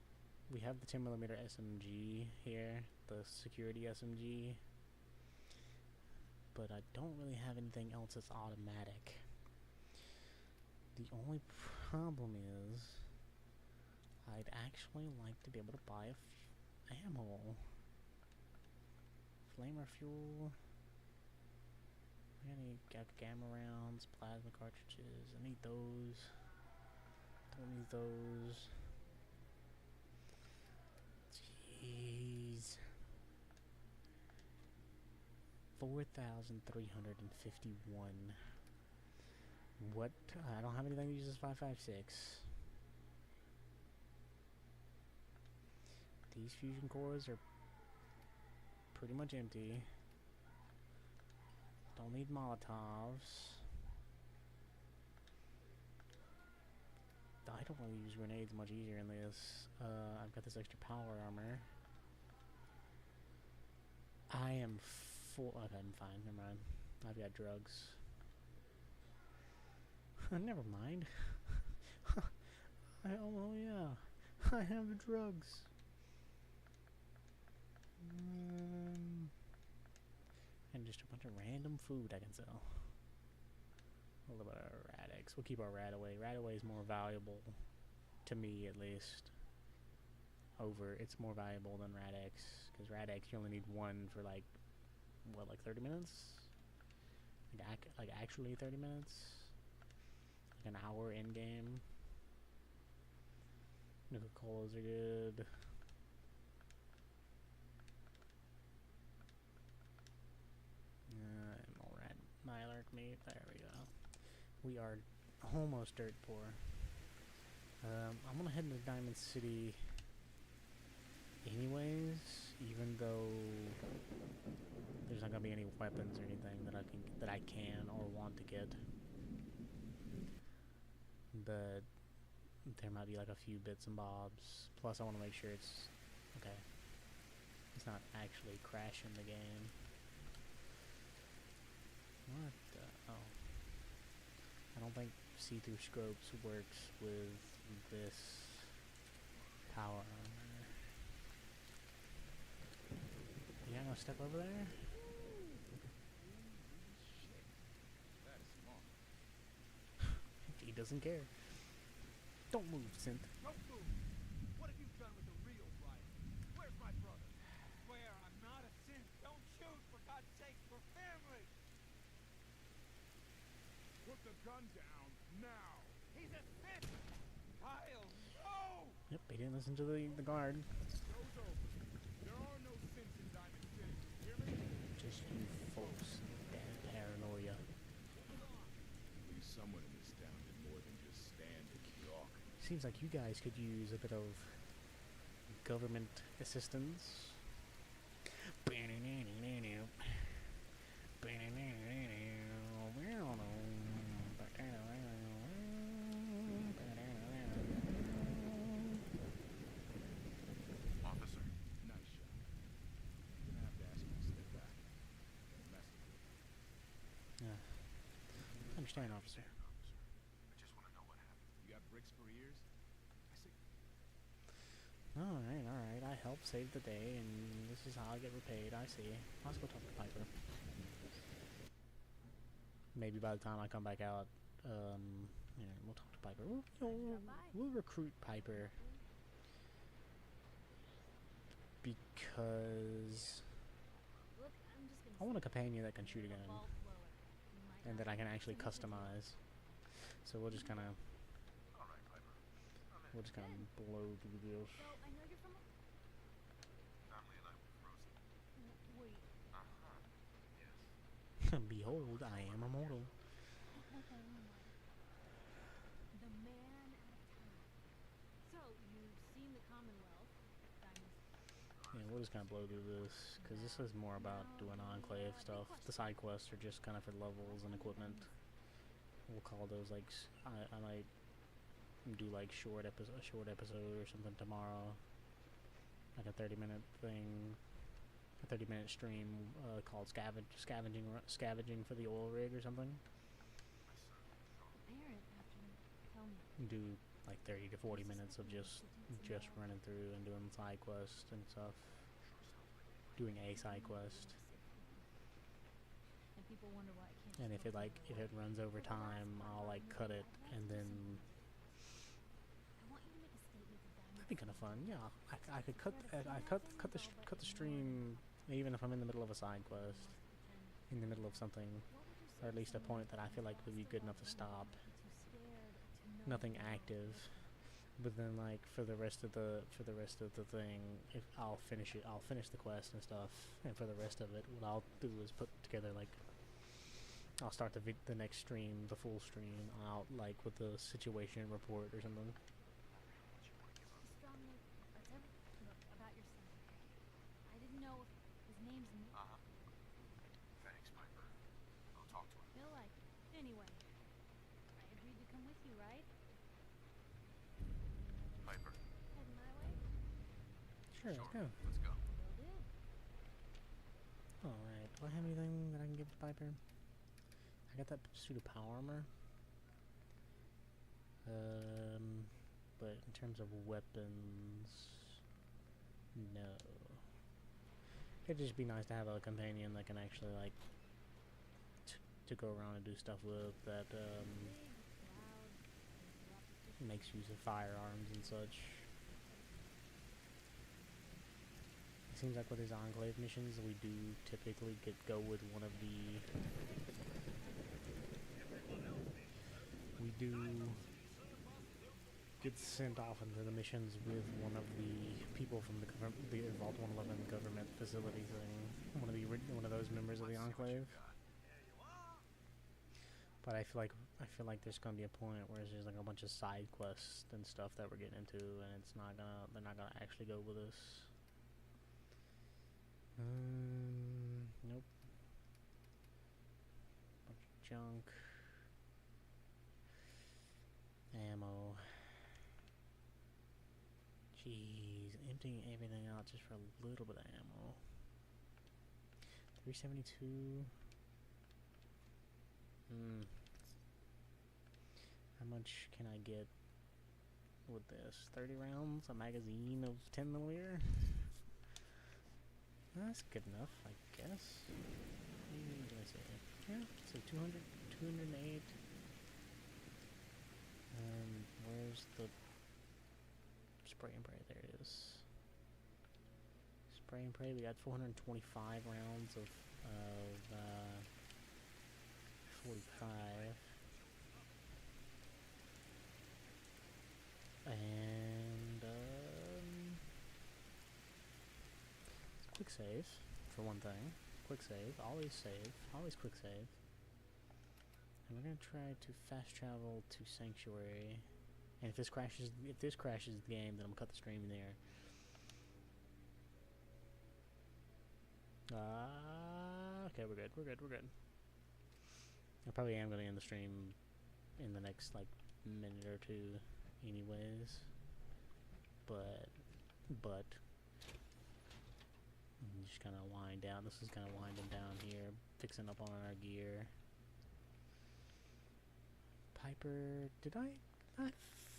Speaker 1: we have the 10mm SMG here, the security SMG, but I don't really have anything else that's automatic. The only problem is, I'd actually like to be able to buy ammo. Flamer fuel. I need gamma rounds, plasma cartridges. I need those. Don't need those. Jeez. 4,351. What? I don't have anything that uses 5.56. These fusion cores are pretty much empty. Don't need Molotovs. I don't want to use grenades much easier in this. I've got this extra power armor. I am full. Okay, I'm fine. Never mind. I've got drugs. Never mind. Oh yeah. I have drugs. And just a bunch of random food I can sell. A little bit of Radix. We'll keep our Radaway. Radaway is more valuable, to me at least. It's more valuable than Radix. Because Radix, you only need one for like, what, like 30 minutes? Like actually 30 minutes? Like an hour in-game. Nuka-Colas are good. Mylark meat. There we go. We are almost dirt poor. I'm gonna head into Diamond City anyways, even though there's not gonna be any weapons or anything that I can or want to get. But there might be like a few bits and bobs. Plus I want to make sure it's okay. It's not actually crashing the game. What the? Oh. I don't think see-through scopes works with this power armor. You gonna step over there?
Speaker 2: That is small.
Speaker 1: He doesn't care. Don't move, Synth.
Speaker 7: Don't move! What have you done with the real Ryan? Where's my brother? Swear I'm not a synth. Don't shoot, for God's sake, for family!
Speaker 4: Put the gun down now.
Speaker 7: He's a synth! Kyle, no!
Speaker 1: Yep, he didn't listen to the guard.
Speaker 4: Show's over. There are no sins in Diamond City. You hear me?
Speaker 1: Just you folks. Damn paranoia.
Speaker 4: At least someone in this town did more than just stand and talk.
Speaker 1: Seems like you guys could use a bit of government assistance.
Speaker 2: Officer,
Speaker 4: Nice shot. You're gonna have to ask me to step back. Messing with
Speaker 1: Yeah. I understand, officer.
Speaker 2: I just want to know what happened.
Speaker 7: You got bricks for ears? I see.
Speaker 1: Alright, alright. I helped save the day, and this is how I get repaid. I see. Let's go talk to Piper. Maybe by the time I come back out, yeah, we'll talk to Piper. We'll recruit Piper. Because
Speaker 6: Look, I'm just gonna
Speaker 1: I want a
Speaker 6: say,
Speaker 1: companion that can shoot a
Speaker 6: you're a
Speaker 1: gun.
Speaker 6: vault blower. You might
Speaker 1: And
Speaker 6: not
Speaker 1: that I can
Speaker 6: be
Speaker 1: actually
Speaker 6: able to do it.
Speaker 1: customize. So we'll just kind of,
Speaker 2: All right, Piper. I'm in.
Speaker 1: we'll just kind of blow through this.
Speaker 6: So, I know you're from...
Speaker 2: Family and I were frozen.
Speaker 6: Wait.
Speaker 2: Uh-huh. Yes.
Speaker 1: Behold, I am immortal.
Speaker 6: The man out of time. So, you've seen the Commonwealth. Dynasty.
Speaker 1: Yeah, we'll just kind of blow through this, because this is more about doing enclave stuff. The side quests are just kind of for levels and equipment. We'll call those like, I might do like a short episode or something tomorrow. Like a 30-minute thing, a 30-minute stream called scavenging for the oil rig or something.
Speaker 6: The parent after me. Tell me.
Speaker 1: Do like 30 to 40 minutes of just running through and doing side quests and stuff. Doing a side quest.
Speaker 6: And people wonder why I can't
Speaker 1: And
Speaker 6: just
Speaker 1: if
Speaker 6: go
Speaker 1: it runs over time, I'll like cut it and then
Speaker 6: I want you to make a statement to Dynasty.
Speaker 1: that'd be kind of fun. Yeah, I could cut the stream even if I'm in the middle of a side quest, in the middle of something, or at least a point that I feel like would be good enough to stop. Nothing active, but then like for the rest of the thing, if I'll finish the quest and stuff, and for the rest of it, what I'll do is put together like, I'll start the next stream, the full stream out like with the situation report or something.
Speaker 6: Strongly, that's everything. Look, about your son. I didn't know if his name's
Speaker 2: Uh-huh. Thanks, Piper. I'll talk to him.
Speaker 6: feel like. Anyway, I agreed to come with you, right?
Speaker 2: Piper.
Speaker 6: Heading my way?
Speaker 1: Sure, let's go.
Speaker 2: Let's go.
Speaker 6: Will do.
Speaker 1: Alright, do I have anything that I can give to Piper? I got that suit of power armor. But in terms of weapons, no. It'd just be nice to have a companion that can actually like to go around and do stuff with that
Speaker 6: Big, loud, and
Speaker 1: makes use of firearms and such. It seems like with these enclave missions, we do typically go with one of the. We do get sent off into the missions with one of the people from the Vault 111 government facility thing, one of those members of the enclave. But I feel like there's gonna be a point where it's just like a bunch of side quests and stuff that we're getting into, and they're not gonna actually go with us. Nope. Bunch of junk. Ammo. Jeez, emptying everything out just for a little bit of ammo. 372. How much can I get with this? 30 rounds? A magazine of 10mm? That's good enough, I guess. What did I say? Yeah, so 200, 208. Where's the spray and pray? There it is. Spray and pray. We got 425 rounds of 45. And quick save for one thing. Quick save. Always save. Always quick save. And we're gonna try to fast travel to Sanctuary. And if this crashes the game, then I'm gonna cut the stream there. Okay, we're good. I probably am gonna end the stream in the next like minute or two, anyways. But just kind of wind down. This is kind of winding down here, fixing up on our gear. Piper, did I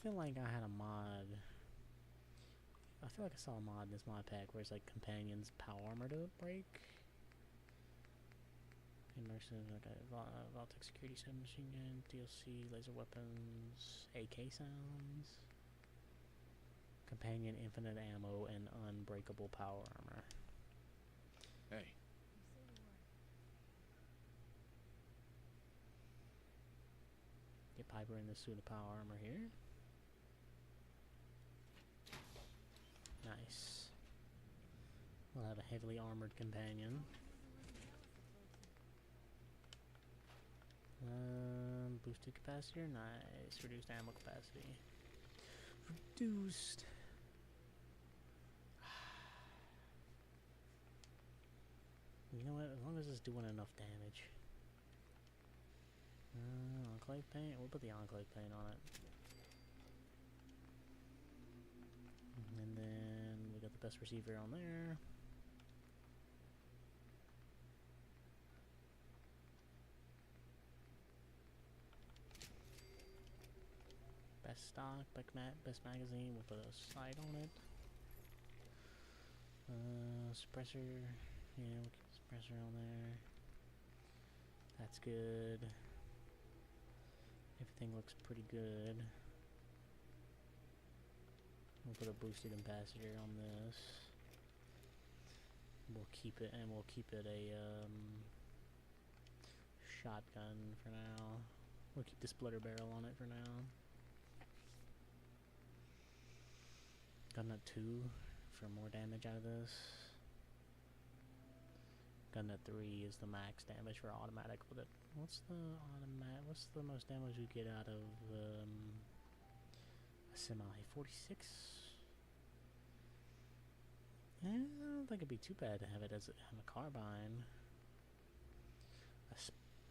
Speaker 1: feel like I had a mod. I feel like I saw a mod in this mod pack where it's like companions power armor to break. Immersive, okay, Vault-Tec security submachine gun, DLC, laser weapons, AK sounds, companion infinite ammo, and unbreakable power armor.
Speaker 4: Hey,
Speaker 6: You say the word.
Speaker 1: Get Piper in the suit of power armor here. Nice. We'll have a heavily armored companion. Boosted capacitor, nice. Reduced ammo capacity. Reduced. You know what? As long as it's doing enough damage. Enclave paint? We'll put the enclave paint on it. And then we got the best receiver on there. Best stock, best magazine, we'll put a sight on it. Suppressor, yeah, we'll keep the suppressor on there. That's good. Everything looks pretty good. We'll put a boosted capacitor on this. We'll keep it, and we'll keep it a shotgun for now. We'll keep the splitter barrel on it for now. Gun nut 2 for more damage out of this. Gun nut 3 is the max damage for automatic with it. What's the most damage we get out of a semi? 46? I don't think it'd be too bad to have it as a carbine.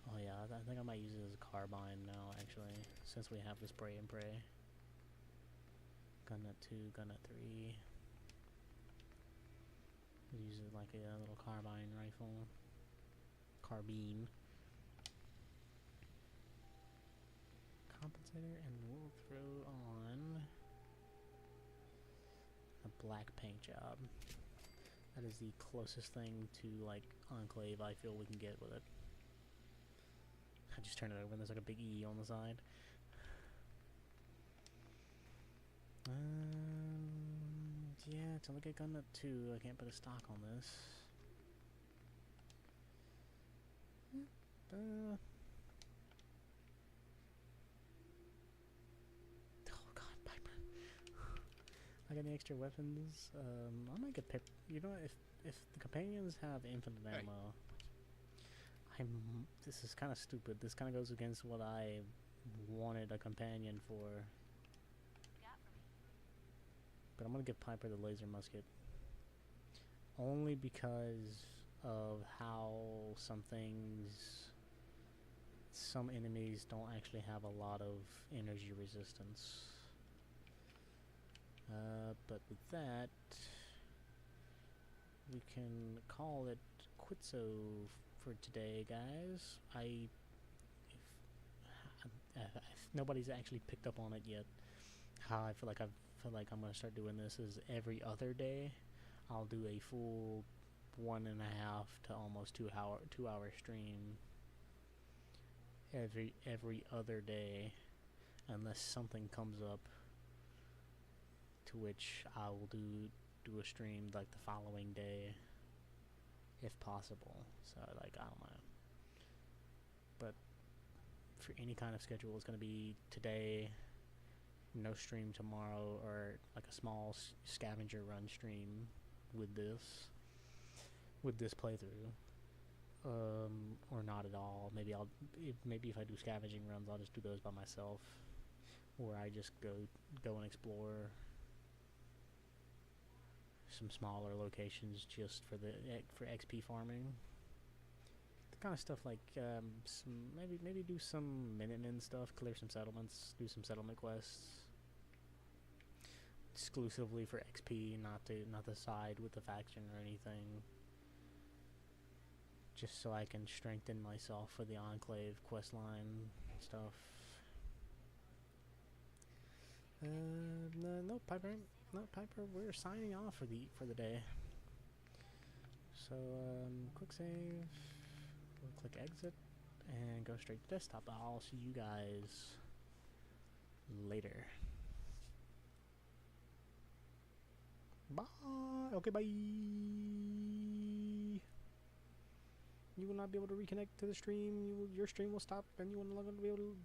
Speaker 1: Oh yeah, I think I might use it as a carbine now, actually, since we have the spray and pray. Gun nut 2, gun nut 3. Use it like a little carbine rifle. Carbine. Compensator, and we'll throw on a black paint job. That is the closest thing to like Enclave I feel we can get with it. I just turn it over and there's like a big E on the side. Yeah, to look at gun nut 2, I can't put a stock on this. Oh god, Piper. I got any extra weapons? I might get you know, if the companions have infinite ammo, this is kind of stupid. This kind of goes against what I wanted a companion for. But I'm gonna give Piper the laser musket. Only because of how some enemies don't actually have a lot of energy resistance. But with that, we can call it quitso for today, guys. If nobody's actually picked up on it yet, how I feel like I'm gonna start doing this is every other day I'll do a full 1.5 to almost 2 hour stream every other day, unless something comes up to which I will do a stream like the following day if possible. So like, I don't know, but for any kind of schedule it's gonna be today, no stream tomorrow, or like a small scavenger run stream with this playthrough, or not at all. Maybe if I do scavenging runs, I'll just do those by myself, or I just go and explore some smaller locations just for XP farming. The kind of stuff like maybe do some Minutemen stuff, clear some settlements, do some settlement quests exclusively for XP, not the side with the faction or anything. Just so I can strengthen myself for the Enclave questline stuff. No, Piper. No, Piper. We're signing off for the day. So, quick save. We'll click exit and go straight to desktop. I'll see you guys later. Bye. Okay, bye. You will not be able to reconnect to the stream. Your stream will stop, and you will no longer be able to